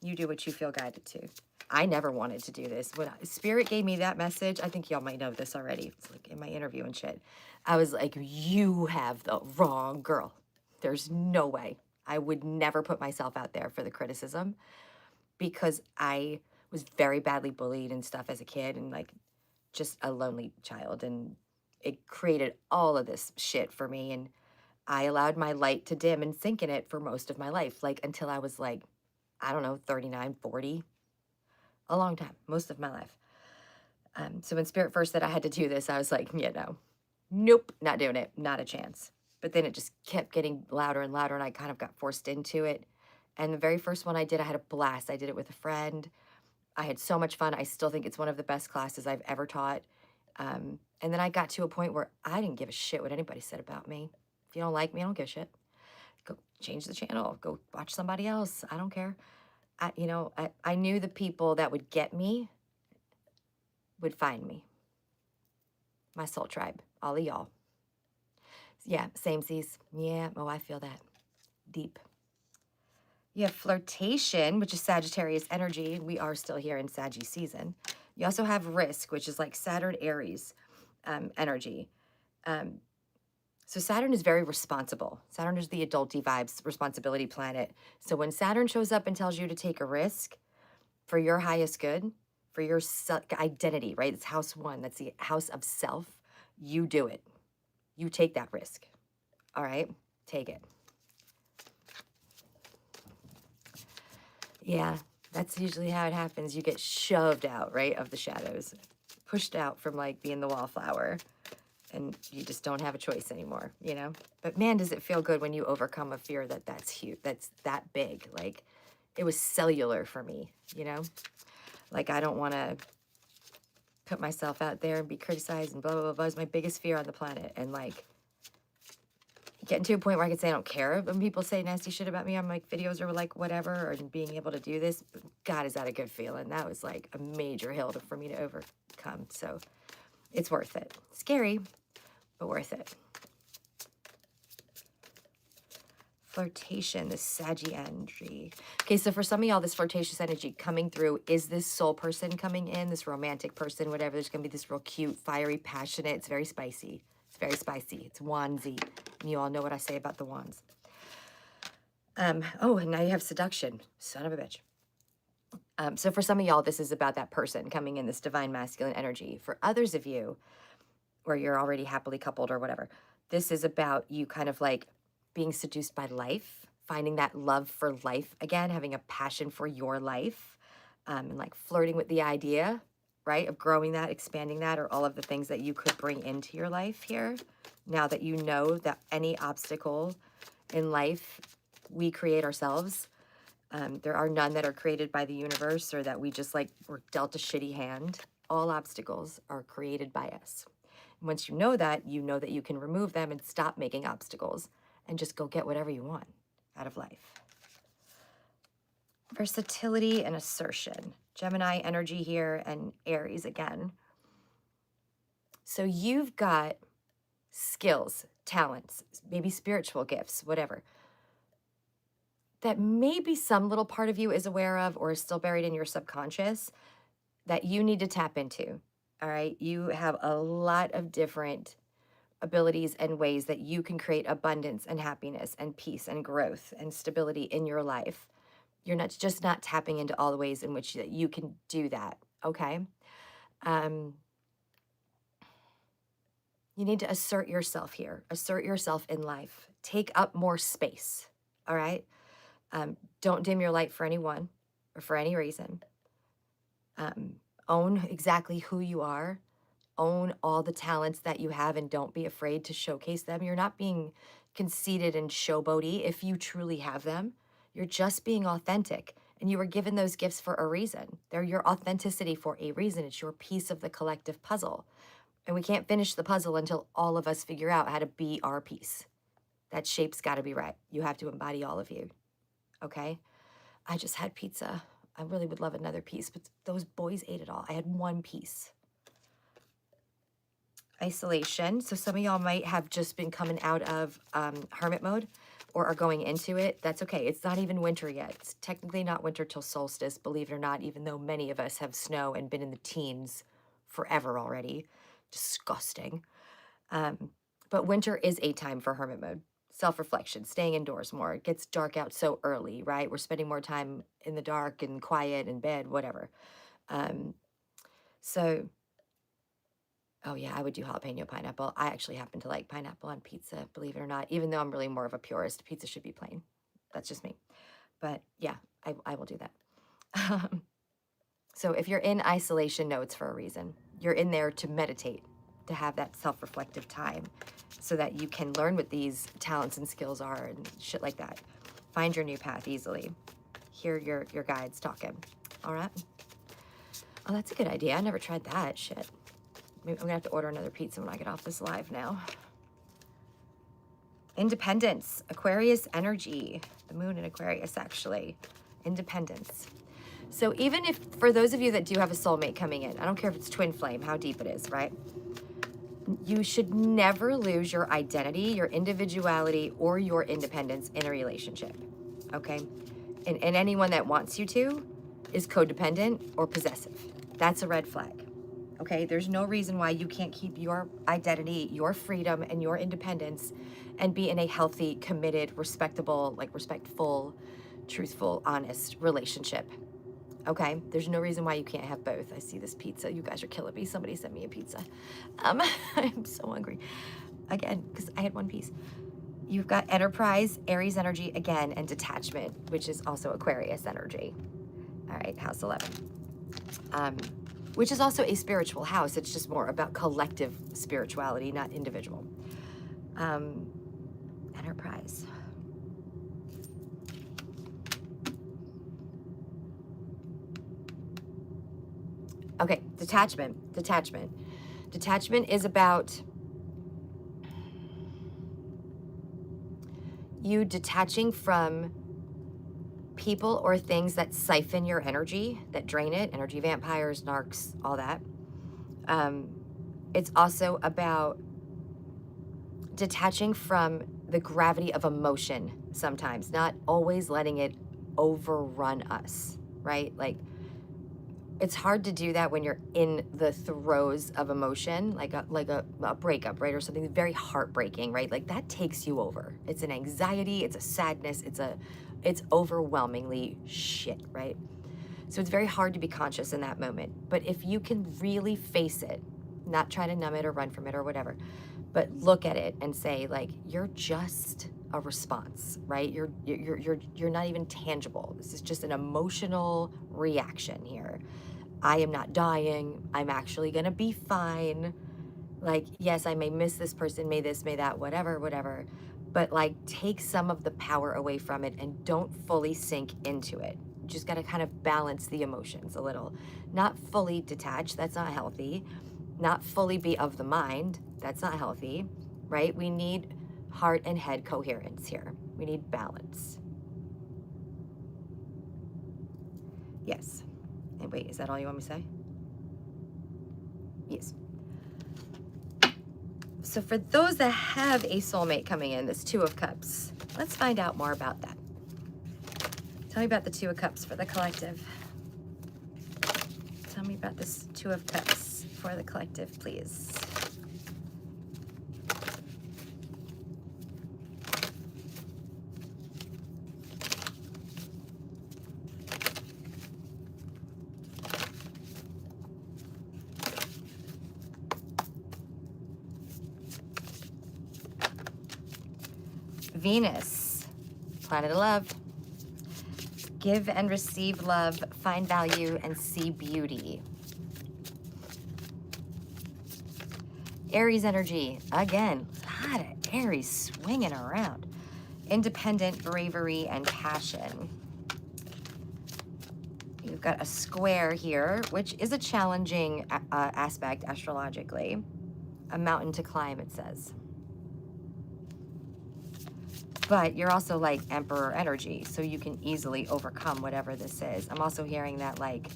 You do what you feel guided to. I never wanted to do this. When Spirit gave me that message, I think y'all might know this already. It's like in my interview and shit. I was like, you have the wrong girl. There's no way. I would never put myself out there for the criticism because I was very badly bullied and stuff as a kid and like just a lonely child. And it created all of this shit for me. And I allowed my light to dim and sink in it for most of my life, like until I was like, I don't know, 39, 40. A long time, most of my life. So when Spirit first said I had to do this, I was like, yeah, no, nope, not doing it, not a chance. But then it just kept getting louder and louder, and I kind of got forced into it. And the very first one I did, I had a blast. I did it with a friend. I had so much fun. I still think it's one of the best classes I've ever taught. And then I got to a point where I didn't give a shit what anybody said about me. If you don't like me, I don't give a shit. Go change the channel. Go watch somebody else. I don't care. I knew the people that would get me would find me. My soul tribe, all of y'all. Yeah, same seas. Yeah, oh, I feel that. Deep. You have flirtation, which is Sagittarius energy. We are still here in Saggy season. You also have risk, which is like Saturn Aries energy. So Saturn is very responsible. Saturn is the adulty vibes, responsibility planet. So when Saturn shows up and tells you to take a risk for your highest good, for your identity, right? It's house one. That's the house of self. You do it. You take that risk. All right? Take it. Yeah, that's usually how it happens. You get shoved out, right, of the shadows. Pushed out from like being the wallflower. And you just don't have a choice anymore, you know? But man, does it feel good when you overcome a fear that's huge, that's that big. Like, it was cellular for me, you know? Like, I don't want to put myself out there and be criticized and blah, blah, blah, blah. It's my biggest fear on the planet. And, like, getting to a point where I can say I don't care when people say nasty shit about me on, like, videos or, like, whatever, or being able to do this. God, is that a good feeling? That was, like, a major hill for me to overcome. So, it's worth it. Scary, but worth it. Flirtation, this Saggy energy. Okay, so for some of y'all, this flirtatious energy coming through is this soul person coming in, this romantic person, whatever. There's going to be this real cute, fiery, passionate. It's very spicy. It's very spicy. It's wandsy. And you all know what I say about the wands. Oh, and now you have seduction. Son of a bitch. So for some of y'all, this is about that person coming in, this divine masculine energy. For others of you, or you're already happily coupled or whatever, this is about you kind of like being seduced by life, finding that love for life again, having a passion for your life, and like flirting with the idea, right, of growing that, expanding that, or all of the things that you could bring into your life here. Now that you know that any obstacle, in life we create ourselves. There are none that are created by the universe or that we just like were dealt a shitty hand. All obstacles are created by us. And once you know that you can remove them and stop making obstacles and just go get whatever you want out of life. Versatility and assertion. Gemini energy here and Aries again. So you've got skills, talents, maybe spiritual gifts, whatever, that maybe some little part of you is aware of or is still buried in your subconscious that you need to tap into. All right. You have a lot of different abilities and ways that you can create abundance and happiness and peace and growth and stability in your life. You're not tapping into all the ways in which you can do that. Okay. You need to assert yourself here. Assert yourself in life. Take up more space. All right. Don't dim your light for anyone or for any reason. Own exactly who you are. Own all the talents that you have and don't be afraid to showcase them. You're not being conceited and showboaty if you truly have them. You're just being authentic, and you were given those gifts for a reason. They're your authenticity for a reason. It's your piece of the collective puzzle. And we can't finish the puzzle until all of us figure out how to be our piece. That shape's got to be right. You have to embody all of you. Okay? I just had pizza. I really would love another piece, but those boys ate it all. I had one piece. Isolation. So some of y'all might have just been coming out of hermit mode or are going into it. That's okay. It's not even winter yet. It's technically not winter till solstice, believe it or not, even though many of us have snow and been in the teens forever already. Disgusting. But winter is a time for hermit mode. Self-reflection, staying indoors more. It gets dark out so early, right? We're spending more time in the dark and quiet in bed, whatever. Oh yeah, I would do jalapeno pineapple. I actually happen to like pineapple on pizza, believe it or not, even though I'm really more of a purist. Pizza should be plain. That's just me. But yeah, I will do that. So if you're in isolation, no, it's for a reason. You're in there to meditate, to have that self-reflective time so that you can learn what these talents and skills are and shit like that. Find your new path easily. Hear your guides talking. All right? Oh, that's a good idea. I never tried that shit. Maybe I'm gonna have to order another pizza when I get off this live now. Independence, Aquarius energy. The moon in Aquarius, actually. Independence. So even if, for those of you that do have a soulmate coming in, I don't care if it's twin flame, how deep it is, right? You should never lose your identity, your individuality, or your independence in a relationship, okay? And anyone that wants you to is codependent or possessive. That's a red flag, okay? There's no reason why you can't keep your identity, your freedom, and your independence and be in a healthy, committed, respectable, like respectful, truthful, honest relationship. Okay, there's no reason why you can't have both. I see this pizza. You guys are killing me. Somebody sent me a pizza. I'm so hungry. Again, because I had one piece. You've got enterprise, Aries energy again, and detachment, which is also Aquarius energy. All right, house 11. Which is also a spiritual house. It's just more about collective spirituality, not individual. Enterprise. Okay, detachment. Detachment is about you detaching from people or things that siphon your energy, that drain it, energy vampires, narcs, all that. It's also about detaching from the gravity of emotion sometimes, not always letting it overrun us, right? Like, it's hard to do that when you're in the throes of emotion, like a breakup, right? Or something very heartbreaking, right? Like that takes you over. It's an anxiety, it's a sadness, it's overwhelmingly shit, right? So it's very hard to be conscious in that moment. But if you can really face it, not try to numb it or run from it or whatever, but look at it and say, like, you're just a response, right? You're not even tangible. This is just an emotional reaction here. I am not dying. I'm actually gonna be fine. Like, yes, I may miss this person, may this, may that, whatever, but like take some of the power away from it and don't fully sink into it. You just got to kind of balance the emotions a little. Not fully detach, that's not healthy. Not fully be of the mind, that's not healthy, right? We need heart and head coherence here. We need balance. Yes. And wait, is that all you want me to say? Yes. So for those that have a soulmate coming in, this Two of Cups, let's find out more about that. Tell me about the Two of Cups for the collective. Tell me about this Two of Cups for the collective, please. Venus, planet of love. Give and receive love, find value, and see beauty. Aries energy, again, a lot of Aries swinging around. Independent, bravery, and passion. You've got a square here, which is a challenging aspect astrologically. A mountain to climb, it says. But you're also like Emperor energy, so you can easily overcome whatever this is. I'm also hearing that like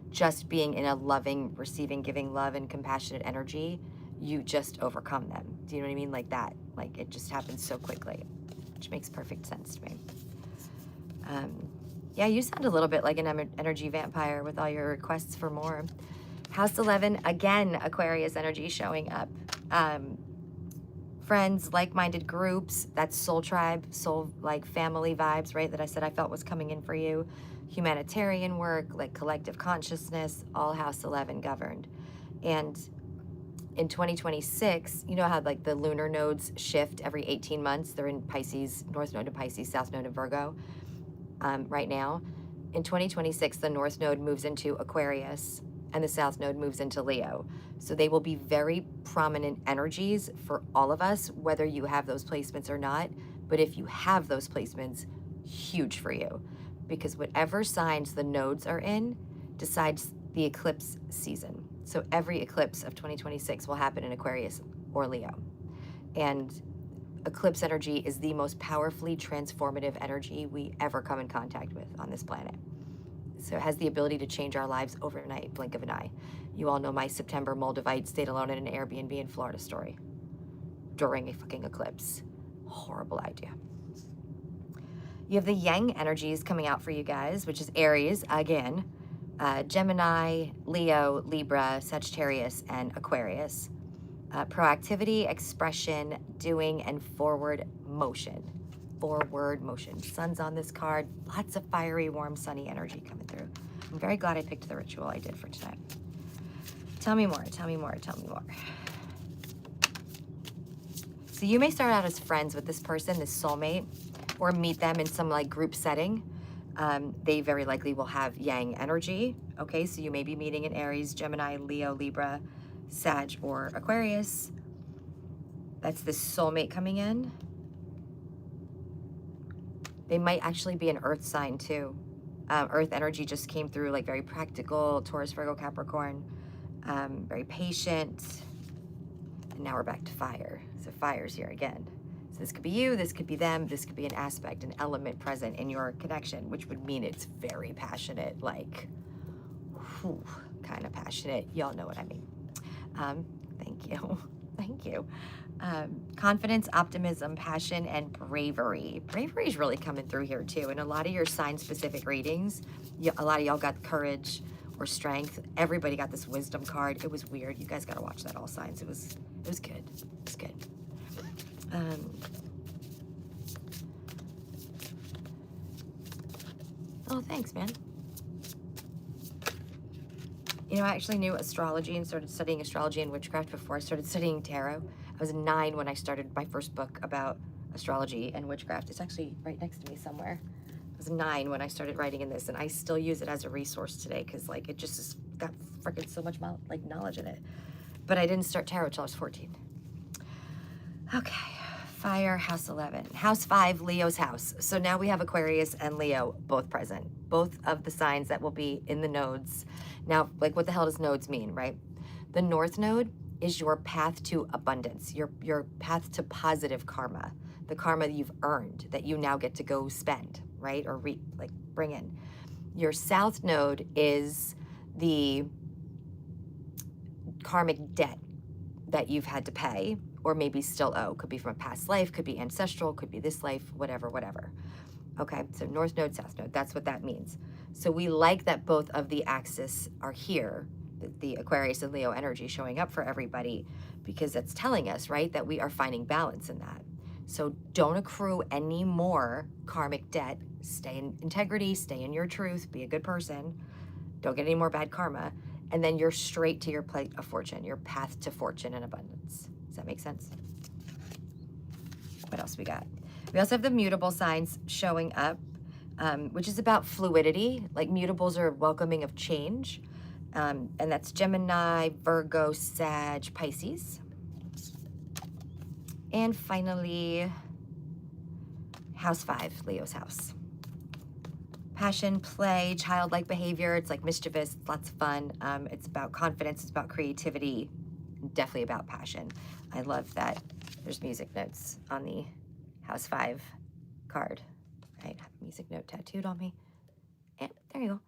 just being in a loving, receiving, giving love and compassionate energy, you just overcome them. Do you know what I mean? Like that, like it just happens so quickly, which makes perfect sense to me. Yeah, you sound a little bit like an energy vampire with all your requests for more. House 11, again, Aquarius energy showing up. Friends, like-minded groups, that's soul tribe, soul like family vibes, right? That I said I felt was coming in for you. Humanitarian work, like collective consciousness, all House 11 governed. And in 2026, you know how like the lunar nodes shift every 18 months? They're in Pisces, North Node in Pisces, South Node in Virgo right now. In 2026, the North Node moves into Aquarius and the South Node moves into Leo. So they will be very prominent energies for all of us, whether you have those placements or not. But if you have those placements, huge for you. Because whatever signs the nodes are in decides the eclipse season. So every eclipse of 2026 will happen in Aquarius or Leo. And eclipse energy is the most powerfully transformative energy we ever come in contact with on this planet. So it has the ability to change our lives overnight, blink of an eye. You all know my September Moldavite stayed alone in an Airbnb in Florida story during a fucking eclipse. Horrible idea. You have the Yang energies coming out for you guys, which is Aries, again, Gemini, Leo, Libra, Sagittarius, and Aquarius. Proactivity, expression, doing, and forward motion. Forward motion. Sun's on this card. Lots of fiery, warm, sunny energy coming through. I'm very glad I picked the ritual I did for tonight. Tell me more, tell me more, tell me more. So you may start out as friends with this person, this soulmate, or meet them in some like group setting. They very likely will have Yang energy. Okay, so you may be meeting in Aries, Gemini, Leo, Libra, Sag, or Aquarius. That's this soulmate coming in. They might actually be an earth sign too. Earth energy just came through, like very practical, Taurus, Virgo, Capricorn, very patient. And now we're back to fire. So fire's here again. So this could be you, this could be them, this could be an aspect, an element present in your connection, which would mean it's very passionate, like, whew, kind of passionate. Y'all know what I mean. Thank you. Thank you. Confidence, optimism, passion, and bravery. Bravery is really coming through here too. In a lot of your sign-specific readings, a lot of y'all got courage or strength. Everybody got this wisdom card. It was weird. You guys got to watch that, all signs. It was good. It was good. Oh, thanks, man. You know, I actually knew astrology and started studying astrology and witchcraft before I started studying tarot. I was 9 when I started my first book about astrology and witchcraft. It's actually right next to me somewhere. I was 9 when I started writing in this, and I still use it as a resource today because, like, it just has got freaking so much knowledge in it. But I didn't start tarot till I was 14. Okay, Fire, house 11. House 5, Leo's house. So now we have Aquarius and Leo both present. Both of the signs that will be in the nodes. Now, like, what the hell does nodes mean, right? The North Node is your path to abundance, your path to positive karma, the karma you've earned that you now get to go spend, right? Or bring in. Your South Node is the karmic debt that you've had to pay or maybe still owe. Could be from a past life, could be ancestral, could be this life, whatever. Okay, so North Node, South Node, that's what that means. So we like that both of the axes are here, the Aquarius and Leo energy showing up for everybody, because that's telling us, right, that we are finding balance in that. So don't accrue any more karmic debt. Stay in integrity, stay in your truth, be a good person. Don't get any more bad karma. And then you're straight to your plate of fortune, your path to fortune and abundance. Does that make sense? What else we got? We also have the mutable signs showing up, which is about fluidity. Like, mutables are welcoming of change. And that's Gemini, Virgo, Sag, Pisces. And finally, house 5, Leo's house. Passion, play, childlike behavior. It's like mischievous, lots of fun. It's about confidence, it's about creativity, definitely about passion. I love that there's music notes on the house 5 card. I have a music note tattooed on me. Yeah, there you go.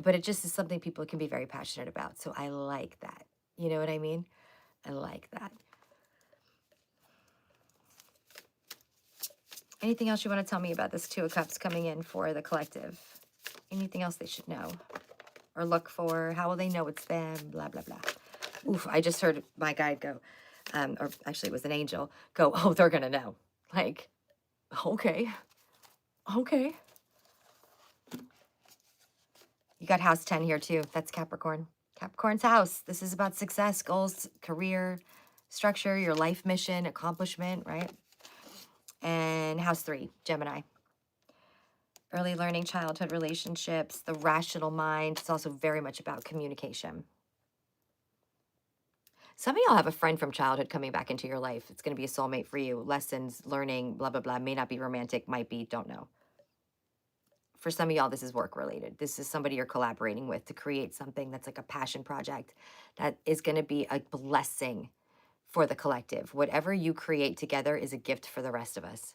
But it just is something people can be very passionate about. So I like that. You know what I mean? I like that. Anything else you want to tell me about this 2 of Cups coming in for the collective? Anything else they should know or look for? How will they know it's them? Blah, blah, blah. Oof, I just heard my guide go, or actually it was an angel, go, oh, they're going to know. Like, okay. Okay. You got house 10 here too. That's Capricorn. Capricorn's house. This is about success, goals, career, structure, your life mission, accomplishment, right? And house 3, Gemini. Early learning, childhood relationships, the rational mind. It's also very much about communication. Some of y'all have a friend from childhood coming back into your life. It's going to be a soulmate for you. Lessons, learning, blah, blah, blah. May not be romantic, might be, don't know. For some of y'all, this is work related. This is somebody you're collaborating with to create something that's like a passion project that is going to be a blessing for the collective. Whatever you create together is a gift for the rest of us,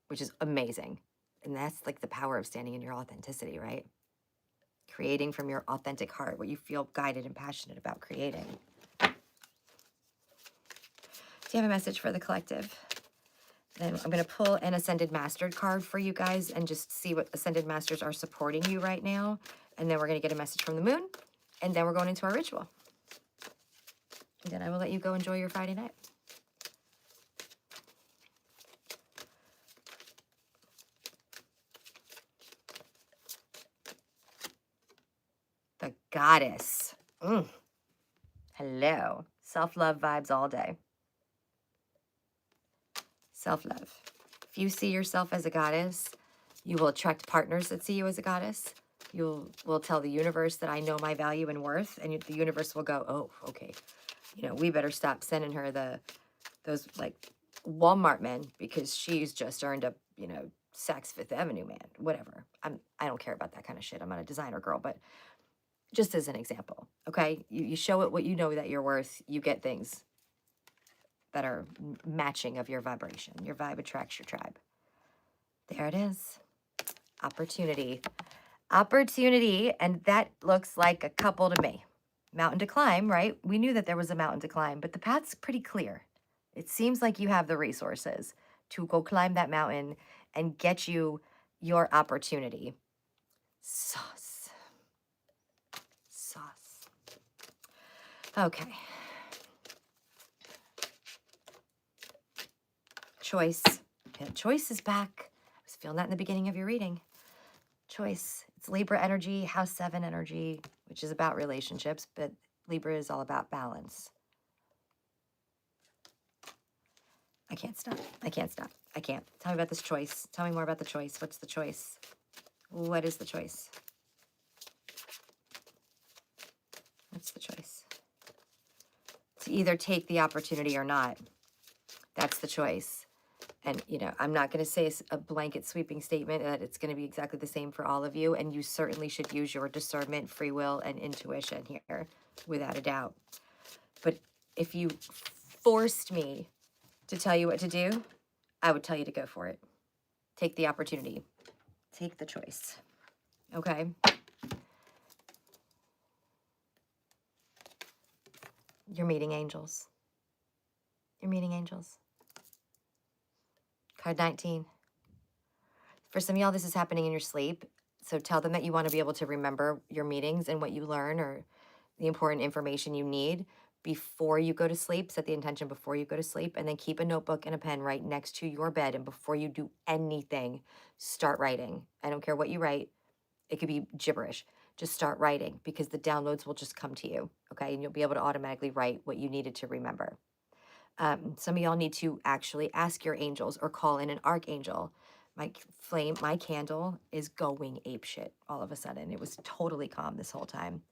which is amazing. And that's like the power of standing in your authenticity, right? Creating from your authentic heart, what you feel guided and passionate about creating. Do you have a message for the collective? Then I'm going to pull an Ascended Master card for you guys and just see what Ascended Masters are supporting you right now. And then we're going to get a message from the moon. And then we're going into our ritual. And then I will let you go enjoy your Friday night. The Goddess. Hello. Self-love vibes all day. Self-love. If you see yourself as a goddess, you will attract partners that see you as a goddess. You will tell the universe that I know my value and worth, and the universe will go, oh, okay. You know, we better stop sending her those like Walmart men because she's just earned a, you know, Saks Fifth Avenue man, whatever. I don't care about that kind of shit. I'm not a designer girl, but just as an example, okay? You show it what you know that you're worth, you get things that are matching of your vibration. Your vibe attracts your tribe. There it is. Opportunity. Opportunity, and that looks like a couple to me. Mountain to climb, right? We knew that there was a mountain to climb, but the path's pretty clear. It seems like you have the resources to go climb that mountain and get you your opportunity. Sauce. Sauce. Okay. Choice. Yeah, choice is back. I was feeling that in the beginning of your reading. Choice. It's Libra energy, house 7 energy, which is about relationships, but Libra is all about balance. I can't stop. I can't stop. I can't. Tell me about this choice. Tell me more about the choice. What's the choice? What is the choice? What's the choice? To either take the opportunity or not. That's the choice. And, you know, I'm not going to say a blanket sweeping statement that it's going to be exactly the same for all of you. And you certainly should use your discernment, free will, and intuition here, without a doubt. But if you forced me to tell you what to do, I would tell you to go for it. Take the opportunity. Take the choice. Okay? You're meeting angels. You're meeting angels. Card 19. For some of y'all, this is happening in your sleep. So tell them that you want to be able to remember your meetings and what you learn or the important information you need before you go to sleep. Set the intention before you go to sleep, and then keep a notebook and a pen right next to your bed. And before you do anything, start writing. I don't care what you write. It could be gibberish. Just start writing, because the downloads will just come to you, okay? And you'll be able to automatically write what you needed to remember. Some of y'all need to actually ask your angels or call in an archangel. My candle is going apeshit all of a sudden. It was totally calm this whole time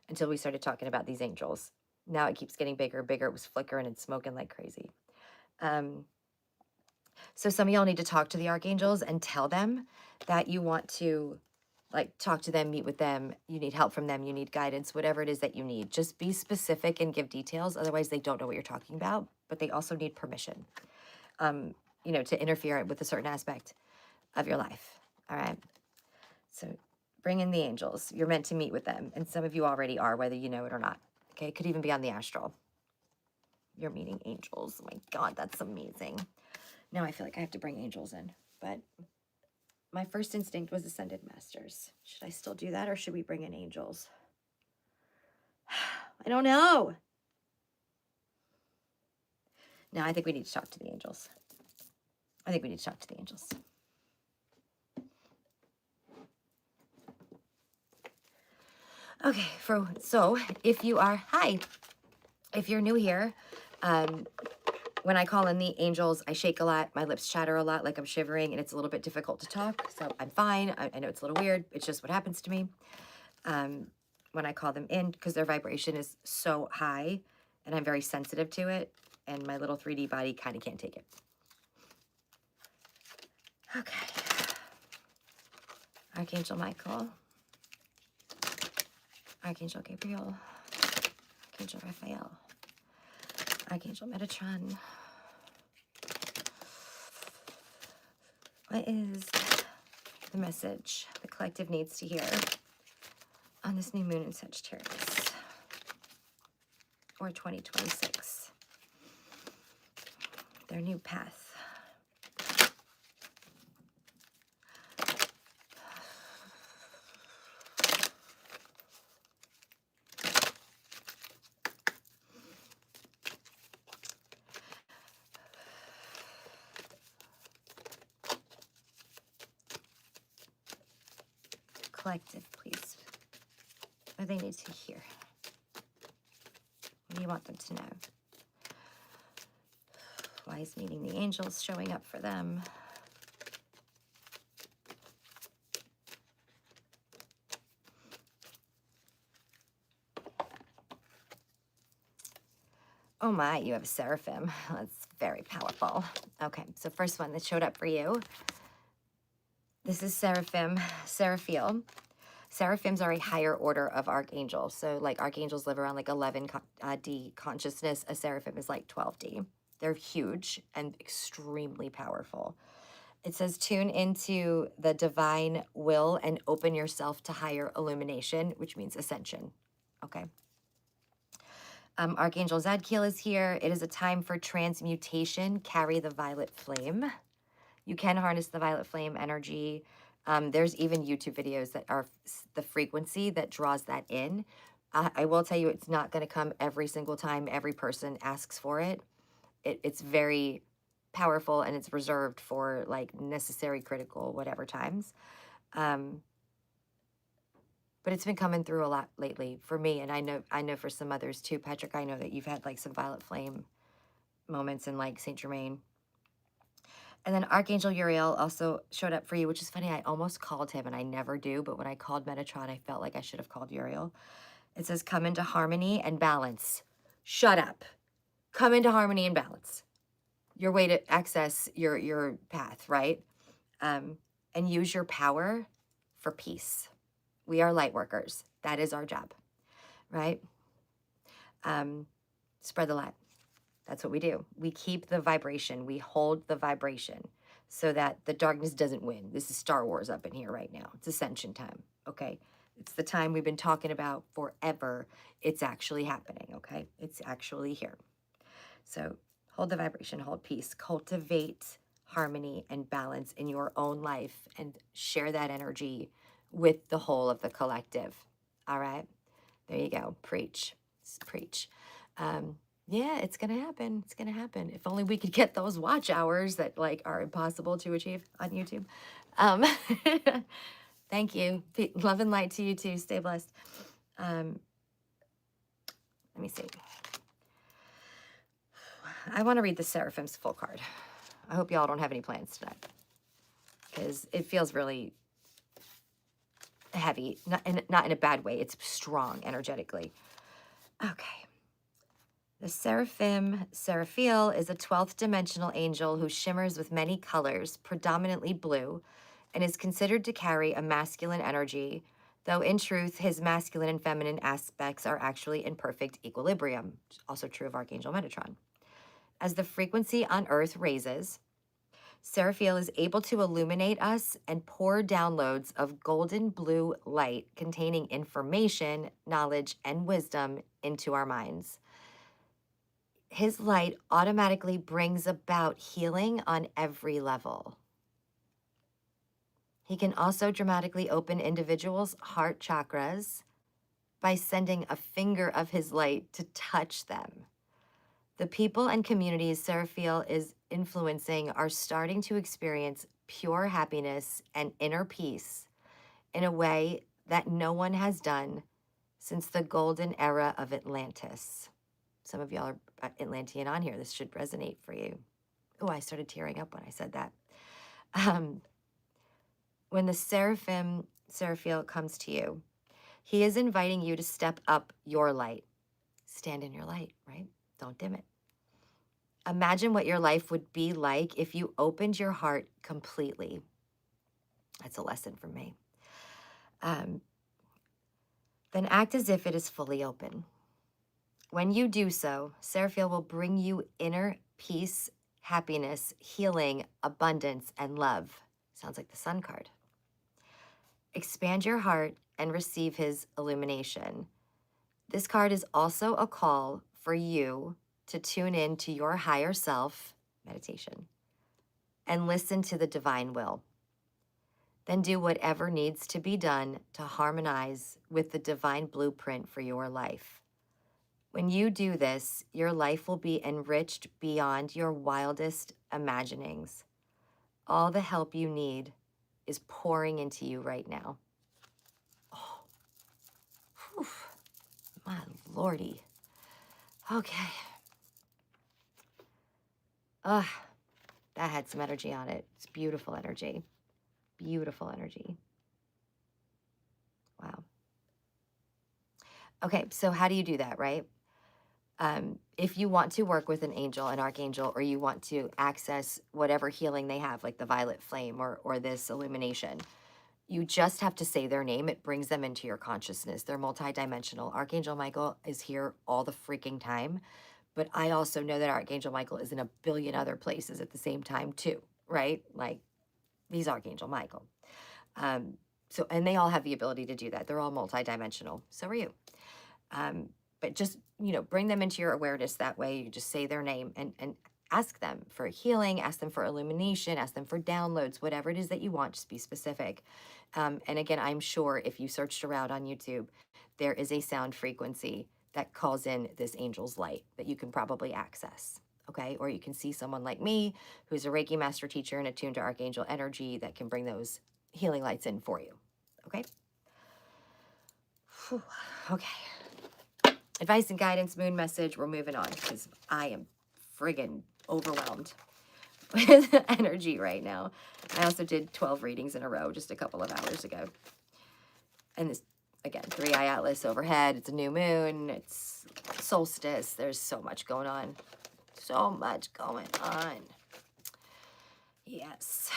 until we started talking about these angels. Now it keeps getting bigger and bigger. It was flickering and smoking like crazy. So some of y'all need to talk to the archangels and tell them that you want to, like, talk to them, meet with them. You need help from them. You need guidance, whatever it is that you need. Just be specific and give details. Otherwise, they don't know what you're talking about, but they also need permission, you know, to interfere with a certain aspect of your life. All right. So bring in the angels. You're meant to meet with them. And some of you already are, whether you know it or not. Okay. It could even be on the astral. You're meeting angels. Oh my God, that's amazing. Now I feel like I have to bring angels in, but my first instinct was ascended masters. Should I still do that, or should we bring in angels? I don't know. No, I think we need to talk to the angels. I think we need to talk to the angels. Okay, so if you are, if you're new here, when I call in the angels, I shake a lot, my lips chatter a lot, like I'm shivering, and it's a little bit difficult to talk, so I'm fine. I know it's a little weird. It's just what happens to me when I call them in, because their vibration is so high, and I'm very sensitive to it, and my little 3D body kind of can't take it. Okay. Archangel Michael. Archangel Gabriel. Archangel Raphael. Archangel Metatron. What is the message the collective needs to hear on this new moon in Sagittarius, or 2026? Their new path. Collective, please. What do they need to hear? What do you want them to know? Why is meeting the angels showing up for them? Oh my, you have a seraphim. That's very powerful. Okay, so first one that showed up for you. This is Seraphim, Seraphiel. Seraphims are a higher order of archangel. So like archangels live around like 11D consciousness. A seraphim is like 12D. They're huge and extremely powerful. It says tune into the divine will and open yourself to higher illumination, which means ascension. Okay. Archangel Zadkiel is here. It is a time for transmutation. Carry the violet flame. You can harness the violet flame energy. There's even YouTube videos that are the frequency that draws that in. I will tell you, it's not going to come every single time every person asks for it. It's very powerful, and it's reserved for like necessary, critical, whatever times. But it's been coming through a lot lately for me, and I know for some others too. Patrick, I know that you've had like some violet flame moments in like Saint Germain. And then Archangel Uriel also showed up for you, which is funny. I almost called him, and I never do. But when I called Metatron, I felt like I should have called Uriel. It says, come into harmony and balance. Shut up. Come into harmony and balance. your way to access your path, right? And use your power for peace. We are light workers. That is our job, right? Spread the light. That's what we do. We keep the vibration. We hold the vibration so that the darkness doesn't win. This is Star Wars up in here right now. It's Ascension time, okay? It's the time we've been talking about forever. It's actually happening, okay? It's actually here. So hold the vibration, hold peace, cultivate harmony and balance in your own life, and share that energy with the whole of the collective. All right? There you go. Preach. Preach. Yeah, it's going to happen. It's going to happen. If only we could get those watch hours that like are impossible to achieve on YouTube. Thank you. Love and light to you too. Stay blessed. Let me see. I want to read the Seraphim's full card. I hope y'all don't have any plans tonight, because it feels really heavy, not in a bad way. It's strong energetically. Okay. The Seraphim, Seraphiel, is a 12th dimensional angel who shimmers with many colors, predominantly blue, and is considered to carry a masculine energy, though in truth, his masculine and feminine aspects are actually in perfect equilibrium. Also true of Archangel Metatron. As the frequency on Earth raises, Seraphiel is able to illuminate us and pour downloads of golden blue light containing information, knowledge, and wisdom into our minds. His light automatically brings about healing on every level. He can also dramatically open individuals' heart chakras by sending a finger of his light to touch them. The people and communities Seraphiel is influencing are starting to experience pure happiness and inner peace in a way that no one has done since the golden era of Atlantis. Some of y'all are Atlantean on here. This should resonate for you. Oh, I started tearing up when I said that. When the Seraphiel comes to you, he is inviting you to step up your light. Stand in your light, right? Don't dim it. Imagine what your life would be like if you opened your heart completely. That's a lesson from me. Then act as if it is fully open. When you do so, Seraphiel will bring you inner peace, happiness, healing, abundance, and love. Sounds like the Sun card. Expand your heart and receive his illumination. This card is also a call for you to tune in to your higher self, meditation, and listen to the divine will. Then do whatever needs to be done to harmonize with the divine blueprint for your life. When you do this, your life will be enriched beyond your wildest imaginings. All the help you need is pouring into you right now. Oh, whew, my lordy. Okay. Ugh, that had some energy on it. It's beautiful energy. Beautiful energy. Wow. Okay, so how do you do that, right? If you want to work with an angel, an archangel, or you want to access whatever healing they have, like the violet flame or this illumination, you just have to say their name. It brings them into your consciousness. They're multidimensional. Archangel Michael is here all the freaking time. But I also know that Archangel Michael is in a billion other places at the same time too, right? Like, he's Archangel Michael. And they all have the ability to do that. They're all multidimensional. So are you. But just, bring them into your awareness that way. You just say their name and ask them for healing, ask them for illumination, ask them for downloads, whatever it is that you want, just be specific. And again, I'm sure if you searched around on YouTube, there is a sound frequency that calls in this angel's light that you can probably access, okay? Or you can see someone like me who's a Reiki master teacher and attuned to Archangel energy that can bring those healing lights in for you, okay? Whew. Okay. Advice and guidance, moon message. We're moving on because I am friggin' overwhelmed with energy right now. I also did 12 readings in a row just a couple of hours ago. And this, again, 3-eye atlas overhead. It's a new moon. It's solstice. There's so much going on. so much going on. Yes.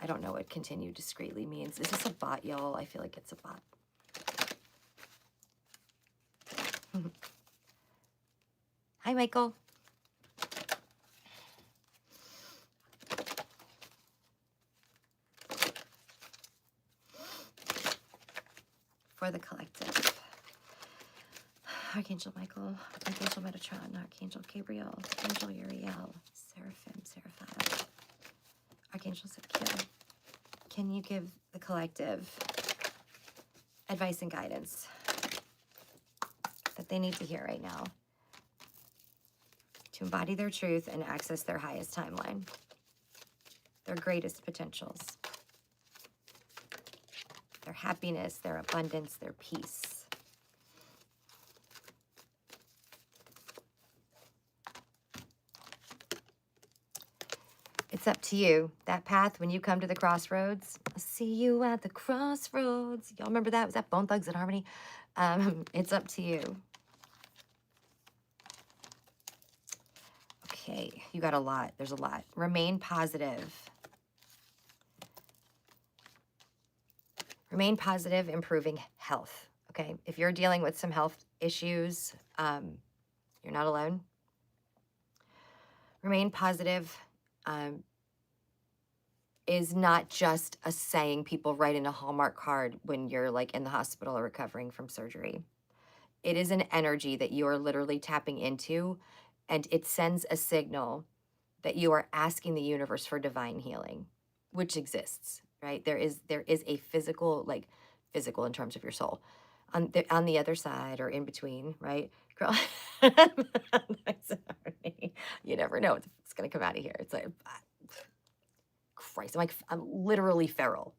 I don't know what continue discreetly means. Is this a bot, y'all? I feel like it's a bot. Hi, Michael. For the collective. Archangel Michael, Archangel Metatron, Archangel Gabriel, Archangel Uriel, Seraphim, Seraphiel, Archangel Zadkiel. Can you give the collective advice and guidance that they need to hear right now to embody their truth and access their highest timeline, their greatest potentials, their happiness, their abundance, their peace? It's up to you. That path, when you come to the crossroads, I'll see you at the crossroads. Y'all remember that? Was that Bone Thugs and Harmony? It's up to you. Okay, you got a lot. There's a lot. Remain positive. Remain positive, improving health. Okay, if you're dealing with some health issues, you're not alone. Remain positive. Is not just a saying people write in a Hallmark card when you're like in the hospital or recovering from surgery. It is an energy that you are literally tapping into, and it sends a signal that you are asking the universe for divine healing, which exists, right? There is a physical, like physical in terms of your soul, on the other side or in between, right? Girl, you never know what's going to come out of here. It's like, Christ, I'm literally feral.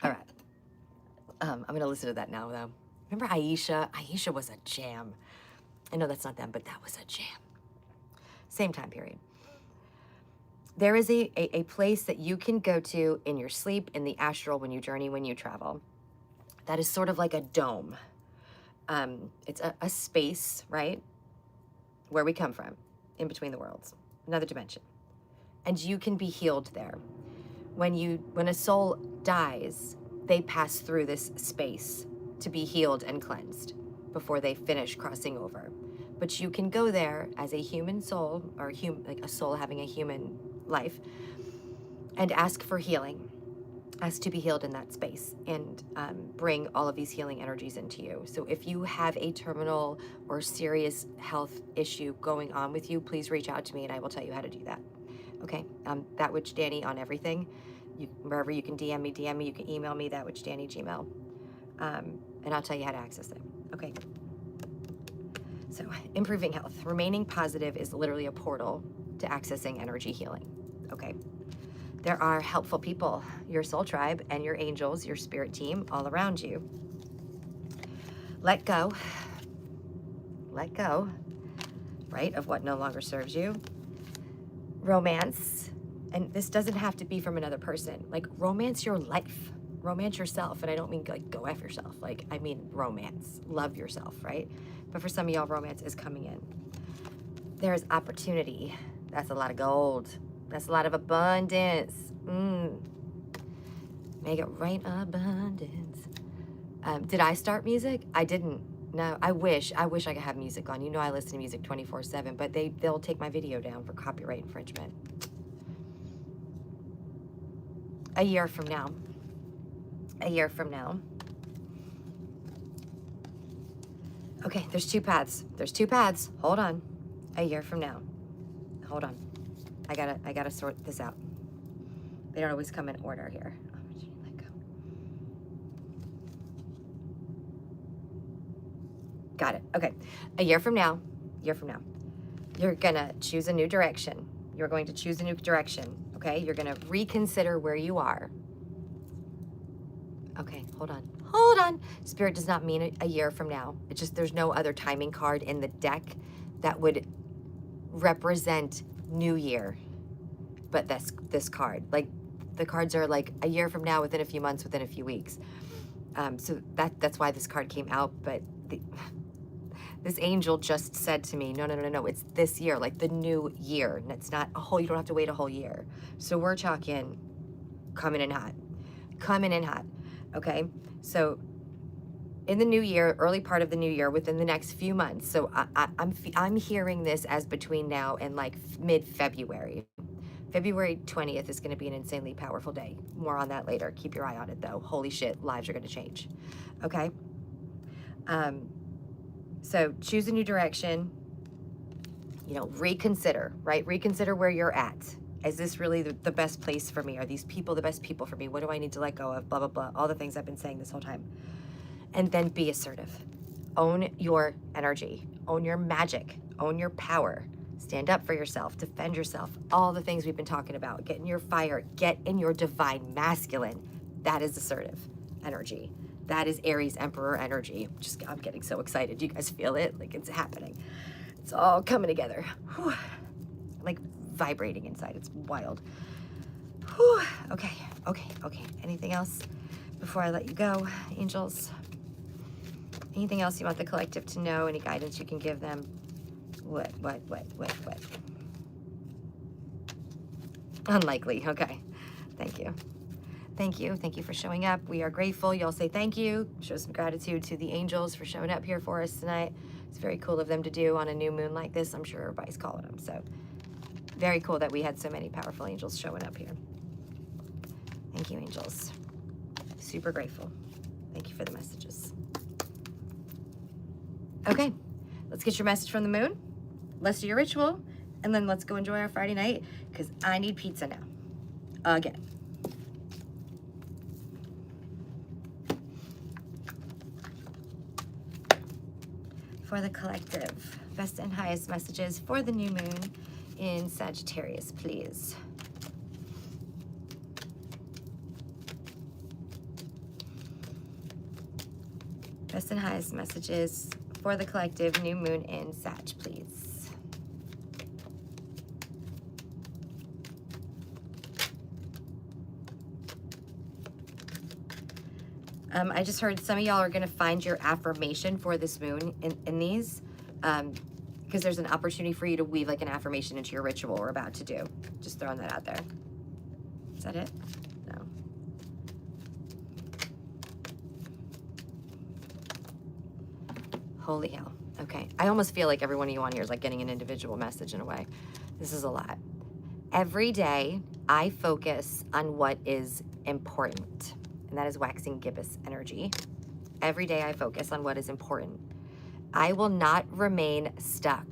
All right. I'm going to listen to that now, though. Remember Aisha? Aisha was a jam. I know that's not them, but that was a jam. Same time period. There is a place that you can go to in your sleep, in the astral, when you journey, when you travel. That is sort of like a dome. It's a space, right? Where we come from, in between the worlds, another dimension. And you can be healed there. When a soul dies, they pass through this space to be healed and cleansed before they finish crossing over. But you can go there as a human soul, or like a soul having a human life, and ask for healing, ask to be healed in that space, and bring all of these healing energies into you. So if you have a terminal or serious health issue going on with you, please reach out to me and I will tell you how to do that. Okay, That Witch Dani on everything. Wherever you can DM me, you can email me, thatwitchdani@gmail.com, and I'll tell you how to access it. Okay. So, improving health. Remaining positive is literally a portal to accessing energy healing. Okay. There are helpful people, your soul tribe and your angels, your spirit team, all around you. Let go, right, of what no longer serves you. Romance, and this doesn't have to be from another person. Like, romance your life, romance yourself. And I don't mean like go F yourself. Like, I mean romance, love yourself, right? But for some of y'all, romance is coming in. There's opportunity. That's a lot of gold. That's a lot of abundance. Make it rain abundance. Did I start music? I didn't. No, I wish I could have music on. You know I listen to music 24/7, but they'll take my video down for copyright infringement. A year from now. Okay, there's two paths. Hold on. A year from now. Hold on. I gotta sort this out. They don't always come in order here. Let go. Got it. Okay. A year from now, you're gonna choose a new direction. You're going to choose a new direction. Okay. You're gonna reconsider where you are. Okay. Hold on. Spirit does not mean a year from now. It's just there's no other timing card in the deck that would represent New Year. But that's this card. Like, the cards are like a year from now, within a few months, within a few weeks. So that's why this card came out. But This angel just said to me, no, no, no, no, it's this year, like the new year. And it's not a whole, you don't have to wait a whole year. So we're talking coming in hot, coming in hot. Okay. So in the new year, early part of the new year, within the next few months. So I'm hearing this as between now and like mid-February. February 20th is going to be an insanely powerful day. More on that later. Keep your eye on it though. Holy shit, lives are going to change. Okay. So choose a new direction, you know, reconsider, right? Reconsider where you're at. Is this really the best place for me? Are these people the best people for me? What do I need to let go of? Blah, blah, blah. All the things I've been saying this whole time. And then be assertive. Own your energy. Own your magic. Own your power. Stand up for yourself. Defend yourself. All the things we've been talking about. Get in your fire. Get in your divine masculine. That is assertive energy. That is Aries Emperor energy. I'm getting so excited. Do you guys feel it? Like it's happening. It's all coming together. Whew. Like vibrating inside. It's wild. Whew. Okay, okay, okay. Anything else before I let you go, angels? Anything else you want the collective to know? Any guidance you can give them? What? Unlikely. Okay. Thank you. Thank you. Thank you for showing up. We are grateful. Y'all say thank you. Show some gratitude to the angels for showing up here for us tonight. It's very cool of them to do on a new moon like this. I'm sure everybody's calling them. So very cool that we had so many powerful angels showing up here. Thank you, angels. Super grateful. Thank you for the messages. Okay, let's get your message from the moon. Let's do your ritual. And then let's go enjoy our Friday night because I need pizza now. Again. For the collective, best and highest messages for the new moon in Sagittarius, please. Best and highest messages for the collective, new moon in Sag, please. I just heard some of y'all are going to find your affirmation for this moon in these, because there's an opportunity for you to weave like an affirmation into your ritual we're about to do. Just throwing that out there. Is that it? No. Holy hell. Okay. I almost feel like every one of you on here is like getting an individual message in a way. This is a lot. Every day I focus on what is important. And that is waxing gibbous energy. Every day I focus on what is important. I will not remain stuck.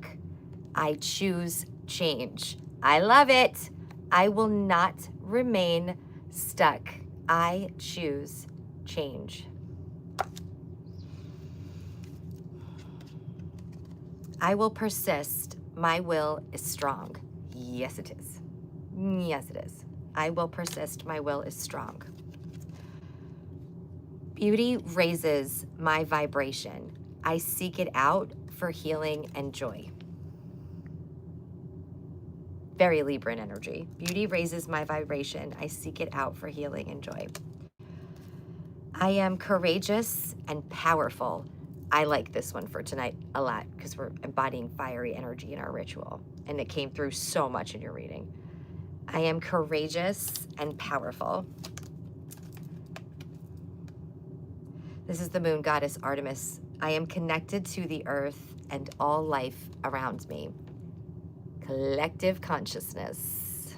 I choose change. I love it. I will not remain stuck. I choose change. I will persist. My will is strong. Yes, it is. Yes, it is. I will persist. My will is strong. Beauty raises my vibration. I seek it out for healing and joy. Very Libran energy. Beauty raises my vibration. I seek it out for healing and joy. I am courageous and powerful. I like this one for tonight a lot because we're embodying fiery energy in our ritual. And it came through so much in your reading. I am courageous and powerful. This is the moon goddess Artemis. I am connected to the earth and all life around me. Collective consciousness.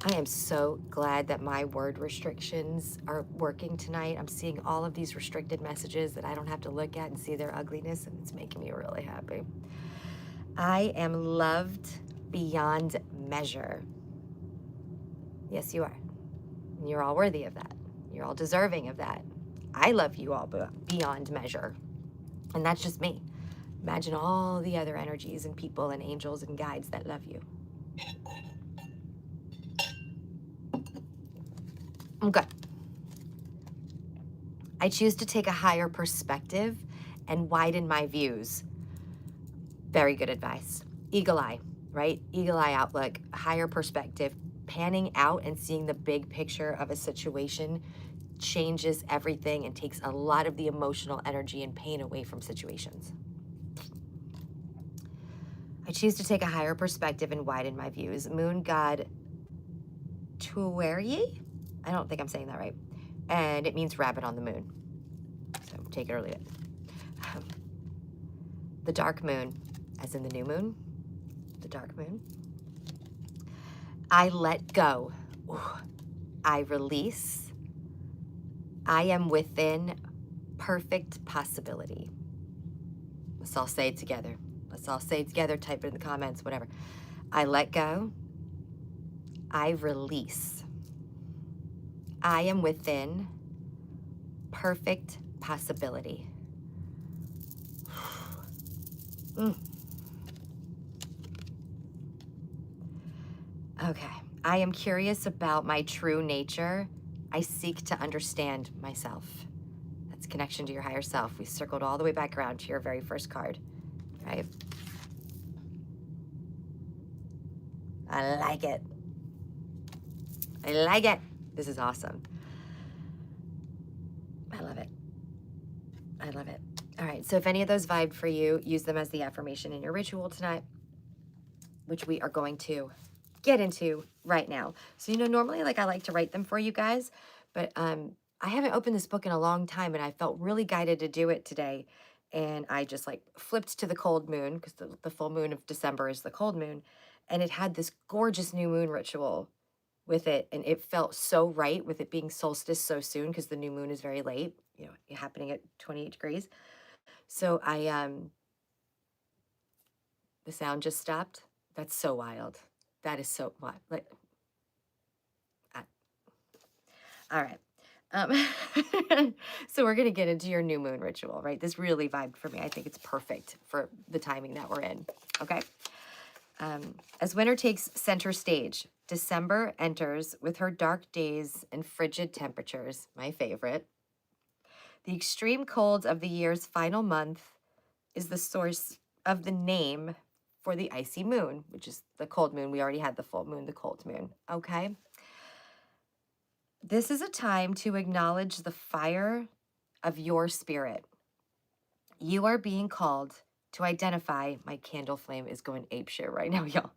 I am so glad that my word restrictions are working tonight. I'm seeing all of these restricted messages that I don't have to look at and see their ugliness, and it's making me really happy. I am loved beyond measure. Yes, you are. And you're all worthy of that. You're all deserving of that. I love you all beyond measure. And that's just me. Imagine all the other energies and people and angels and guides that love you. Okay. I choose to take a higher perspective and widen my views. Very good advice. Eagle eye, right? Eagle eye outlook, higher perspective, panning out and seeing the big picture of a situation changes everything and takes a lot of the emotional energy and pain away from situations. I choose to take a higher perspective and widen my views. Moon god Tueri? I don't think I'm saying that right. And it means rabbit on the moon. So take it or leave it. The dark moon, as in the new moon, the dark moon. I let go. Ooh. I release. I am within perfect possibility. Let's all say it together. Let's all say it together. Type it in the comments, whatever. I let go. I release. I am within perfect possibility. Okay. I am curious about my true nature. I seek to understand myself. That's connection to your higher self. We circled all the way back around to your very first card, right? I like it. I like it. This is awesome. I love it. I love it. All right, so if any of those vibed for you, use them as the affirmation in your ritual tonight, which we are going to get into right now. So, normally like I like to write them for you guys, but I haven't opened this book in a long time and I felt really guided to do it today. And I just like flipped to the cold moon because the full moon of December is the cold moon. And it had this gorgeous new moon ritual with it. And it felt so right with it being solstice so soon because the new moon is very late, happening at 28 degrees. So the sound just stopped. That's so wild. That is so wild. Like, all right. So we're going to get into your new moon ritual, right? This really vibed for me. I think it's perfect for the timing that we're in. Okay. As winter takes center stage, December enters with her dark days and frigid temperatures, my favorite. The extreme cold of the year's final month is the source of the name for the icy moon, which is the cold moon. We already had the full moon, the cold moon. Okay. This is a time to acknowledge the fire of your spirit. You are being called to identify, my candle flame is going apeshit right now, y'all.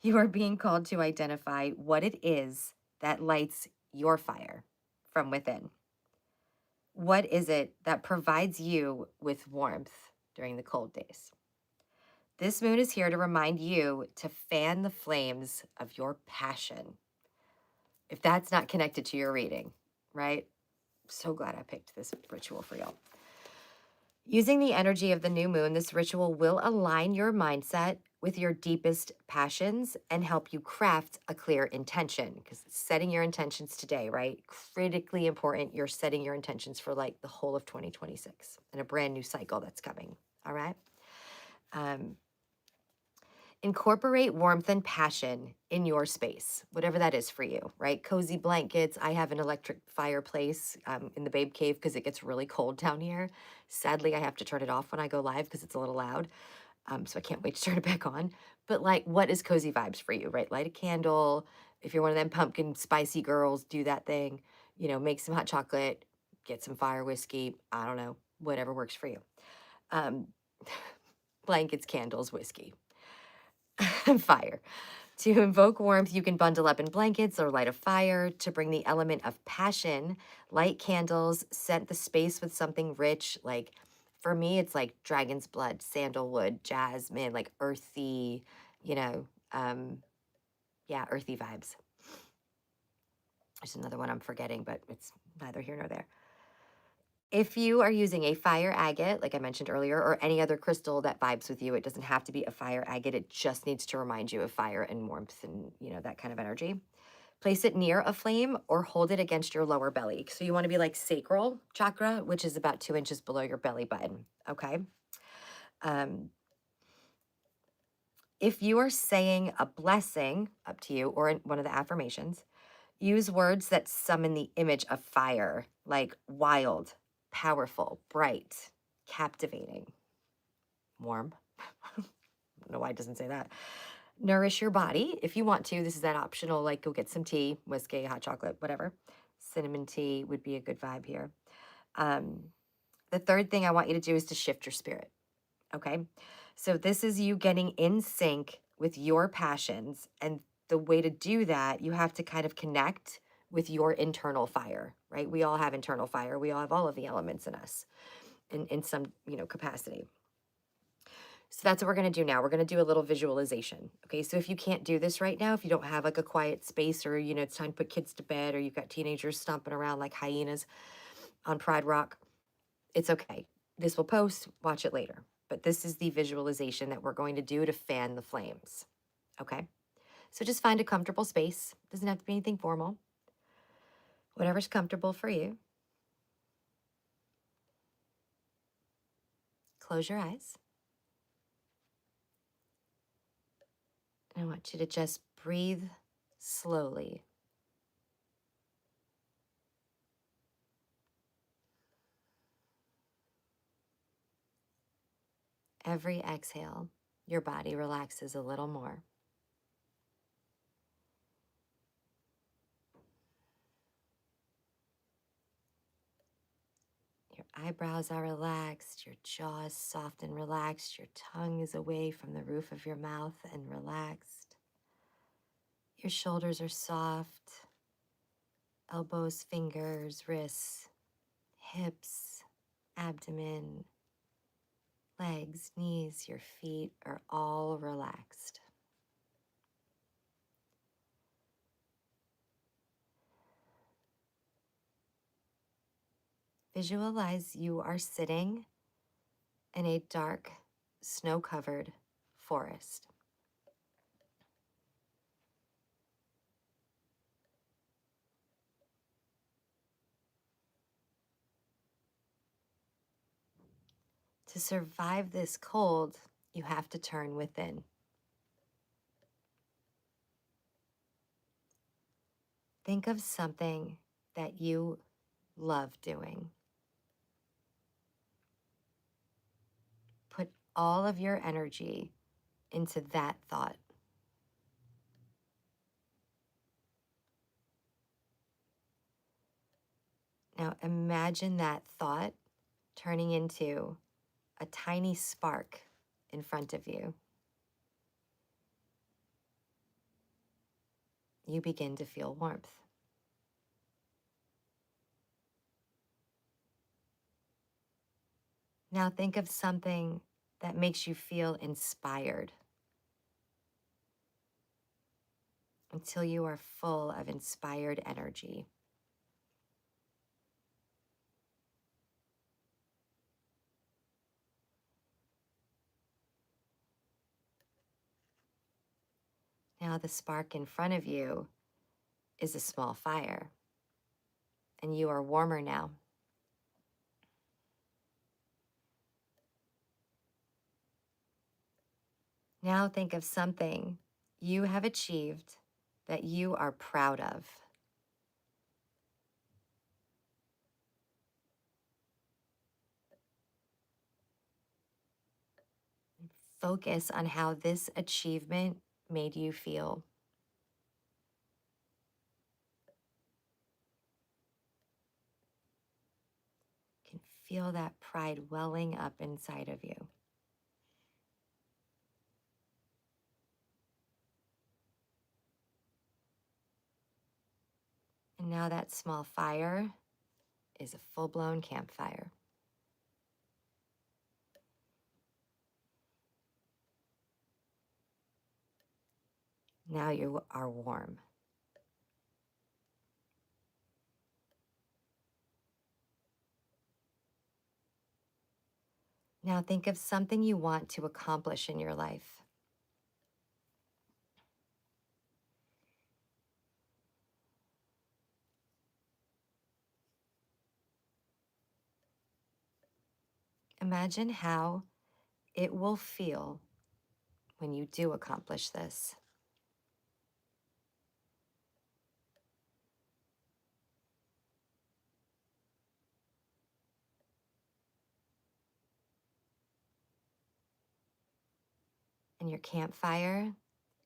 You are being called to identify what it is that lights your fire from within. What is it that provides you with warmth during the cold days? This moon is here to remind you to fan the flames of your passion. If that's not connected to your reading, right? So glad I picked this ritual for y'all. Using the energy of the new moon, this ritual will align your mindset with your deepest passions and help you craft a clear intention, because setting your intentions today, right? Critically important. You're setting your intentions for like the whole of 2026 and a brand new cycle that's coming. All right. Incorporate warmth and passion in your space, whatever that is for you, right? Cozy blankets. I have an electric fireplace in the Babe Cave because it gets really cold down here. Sadly, I have to turn it off when I go live because it's a little loud. So I can't wait to turn it back on. But like, what is cozy vibes for you, right? Light a candle. If you're one of them pumpkin spicy girls, do that thing. Make some hot chocolate, get some fire whiskey. I don't know, whatever works for you. Blankets, candles, whiskey. Fire. To invoke warmth, you can bundle up in blankets or light a fire. To bring the element of passion, light candles, scent the space with something rich. Like, for me, it's like dragon's blood, sandalwood, jasmine, like earthy, earthy vibes. There's another one I'm forgetting, but it's neither here nor there. If you are using a fire agate, like I mentioned earlier, or any other crystal that vibes with you, it doesn't have to be a fire agate. It just needs to remind you of fire and warmth and, that kind of energy. Place it near a flame or hold it against your lower belly. So you want to be like sacral chakra, which is about 2 inches below your belly button. Okay. If you are saying a blessing, up to you, or one of the affirmations, use words that summon the image of fire, like wild, powerful, bright, captivating, warm. I don't know why it doesn't say that. Nourish your body if you want to. This is that optional, like go get some tea, whiskey, hot chocolate, whatever. Cinnamon tea would be a good vibe here. The third thing I want you to do is to shift your spirit. Okay. So this is you getting in sync with your passions. And the way to do that, you have to kind of connect with your internal fire, right? We all have internal fire. We all have all of the elements in us in some, capacity. So that's what we're going to do now. We're going to do a little visualization. Okay. So if you can't do this right now, if you don't have like a quiet space, or, it's time to put kids to bed, or you've got teenagers stomping around like hyenas on Pride Rock, it's okay. This will post, watch it later. But this is the visualization that we're going to do to fan the flames. Okay. So just find a comfortable space. Doesn't have to be anything formal. Whatever's comfortable for you. Close your eyes. And I want you to just breathe slowly. Every exhale, your body relaxes a little more. Your eyebrows are relaxed, your jaw is soft and relaxed, your tongue is away from the roof of your mouth and relaxed. Your shoulders are soft, elbows, fingers, wrists, hips, abdomen, legs, knees, your feet are all relaxed. Visualize you are sitting in a dark, snow-covered forest. To survive this cold, you have to turn within. Think of something that you love doing. Put all of your energy into that thought. Now imagine that thought turning into a tiny spark in front of you. You begin to feel warmth. Now think of something that makes you feel inspired until you are full of inspired energy. Now the spark in front of you is a small fire, and you are warmer now. Now think of something you have achieved that you are proud of. Focus on how this achievement made you feel. You can feel that pride welling up inside of you. And now that small fire is a full-blown campfire. Now you are warm. Now think of something you want to accomplish in your life. Imagine how it will feel when you do accomplish this. And your campfire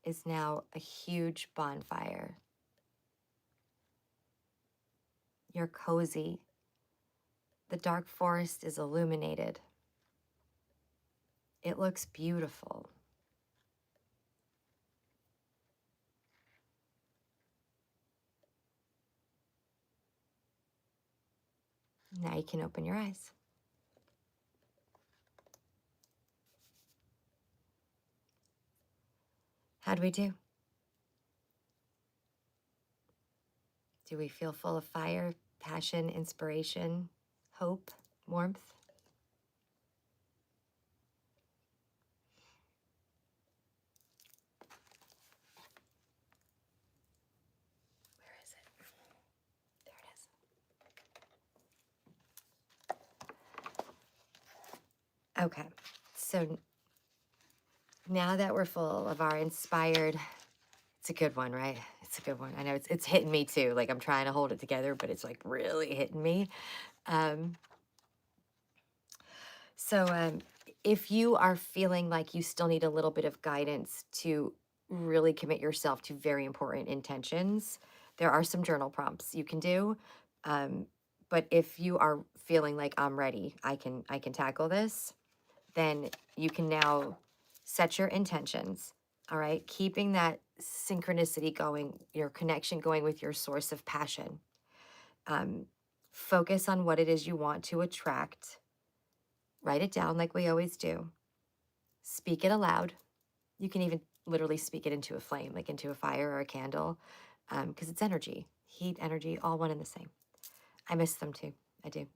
is now a huge bonfire. You're cozy. The dark forest is illuminated. It looks beautiful. Now you can open your eyes. How do we do? Do we feel full of fire, passion, inspiration, hope, warmth? Where is it? There it is. Okay, so now that we're full of our inspired, it's a good one, right? It's a good one. I know it's hitting me too. Like I'm trying to hold it together, but it's like really hitting me. So if you are feeling like you still need a little bit of guidance to really commit yourself to very important intentions, there are some journal prompts you can do. But if you are feeling like I'm ready, I can tackle this, then you can now set your intentions. All right, keeping that synchronicity going, your connection going with your source of passion. Focus on what it is you want to attract. Write it down like we always do. Speak it aloud. You can even literally speak it into a flame, like into a fire or a candle, because it's energy. Heat, energy, all one and the same. I miss them too. I do.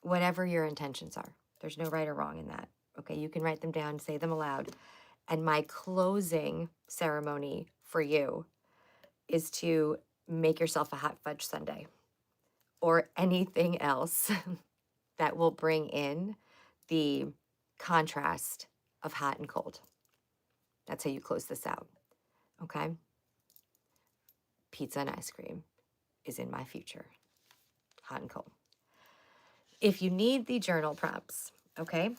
Whatever your intentions are, there's no right or wrong in that. Okay, you can write them down, say them aloud. And my closing ceremony for you is to make yourself a hot fudge sundae or anything else that will bring in the contrast of hot and cold. That's how you close this out, okay? Pizza and ice cream is in my future, hot and cold. If you need the journal prompts, okay,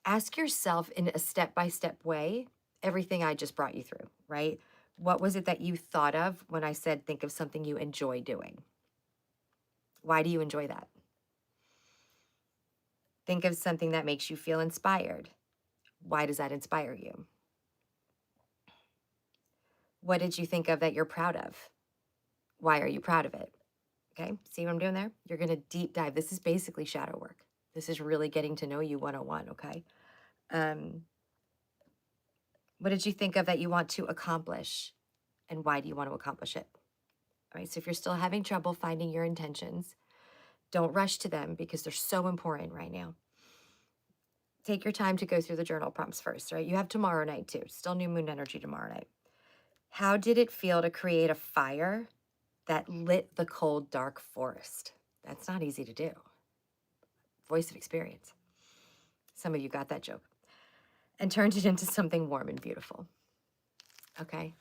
ask yourself in a step-by-step way everything I just brought you through, right? What was it that you thought of when I said think of something you enjoy doing? Why do you enjoy that? Think of something that makes you feel inspired. Why does that inspire you? What did you think of that you're proud of? Why are you proud of it? Okay, see what I'm doing there? You're going to deep dive. This is basically shadow work. This is really getting to know you 101, okay? What did you think of that you want to accomplish? And why do you want to accomplish it? All right, so if you're still having trouble finding your intentions, don't rush to them because they're so important right now. Take your time to go through the journal prompts first, right? You have tomorrow night too. Still new moon energy tomorrow night. How did it feel to create a fire that lit the cold, dark forest? That's not easy to do. Voice of experience. Some of you got that joke. And turned it into something warm and beautiful. Okay?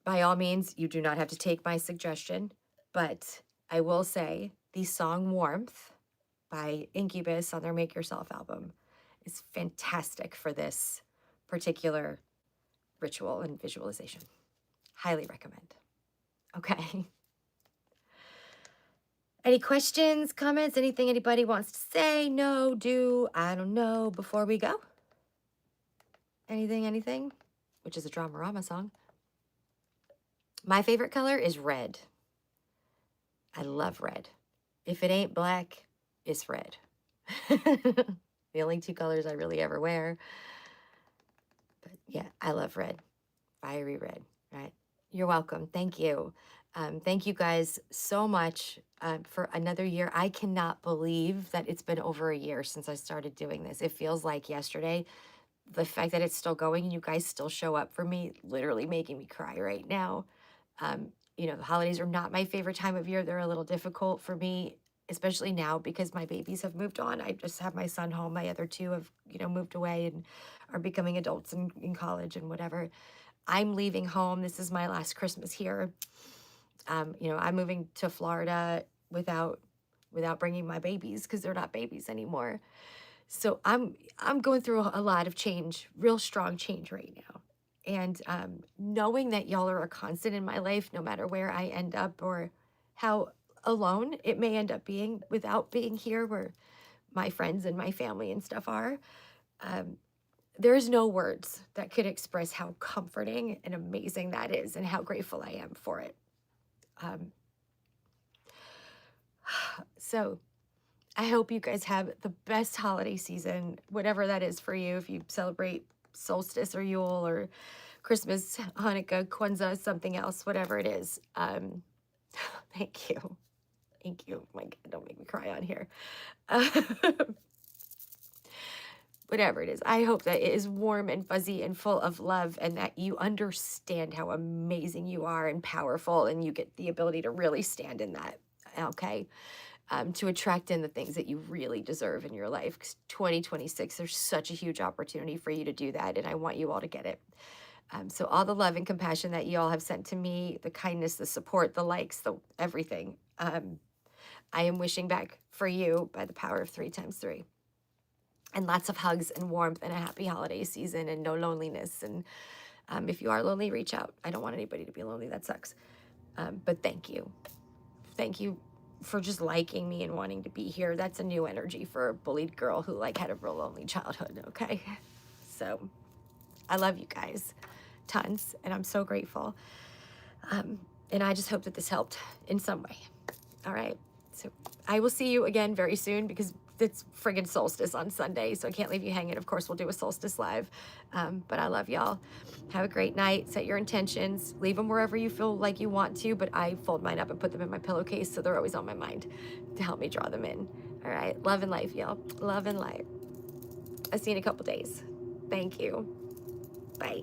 By all means, you do not have to take my suggestion, but I will say the song Warmth by Incubus on their Make Yourself album is fantastic for this particular ritual and visualization. Highly recommend. Okay. Any questions, comments, anything anybody wants to say? No, do, I don't know, before we go? Anything? Which is a Dramarama song. My favorite color is red. I love red. If it ain't black, it's red. The only two colors I really ever wear. But yeah, I love red. Fiery red, right? You're welcome. Thank you. Thank you guys so much for another year. I cannot believe that it's been over a year since I started doing this. It feels like yesterday. The fact that it's still going and you guys still show up for me, literally making me cry right now. You know, the holidays are not my favorite time of year. They're a little difficult for me, especially now because my babies have moved on. I just have my son home. My other two have, you know, moved away and are becoming adults in college and whatever. I'm leaving home. This is my last Christmas here. You know, I'm moving to Florida without bringing my babies because they're not babies anymore. So I'm going through a lot of change, real strong change right now. And knowing that y'all are a constant in my life, no matter where I end up or how alone it may end up being without being here where my friends and my family and stuff are. There's no words that could express how comforting and amazing that is and how grateful I am for it. So I hope you guys have the best holiday season, whatever that is for you. If you celebrate solstice or Yule or Christmas, Hanukkah, Kwanzaa, something else, whatever it is. Thank you. Thank you. My God, don't make me cry on here. Whatever it is, I hope that it is warm and fuzzy and full of love and that you understand how amazing you are and powerful and you get the ability to really stand in that, okay? To attract in the things that you really deserve in your life. 'Cause 2026, there's such a huge opportunity for you to do that, and I want you all to get it. So all the love and compassion that you all have sent to me, the kindness, the support, the likes, the everything, I am wishing back for you by the power of 3 times 3. And lots of hugs and warmth and a happy holiday season and no loneliness. And if you are lonely, reach out. I don't want anybody to be lonely. That sucks. But thank you. Thank you for just liking me and wanting to be here. That's a new energy for a bullied girl who like had a real lonely childhood, okay? So I love you guys tons, and I'm so grateful. And I just hope that this helped in some way. All right, so I will see you again very soon because it's friggin' solstice on Sunday, so I can't leave you hanging. Of course, we'll do a solstice live, but I love y'all. Have a great night. Set your intentions. Leave them wherever you feel like you want to, but I fold mine up and put them in my pillowcase, so they're always on my mind to help me draw them in. All right, love and life, y'all. Love and light. I'll see you in a couple days. Thank you. Bye.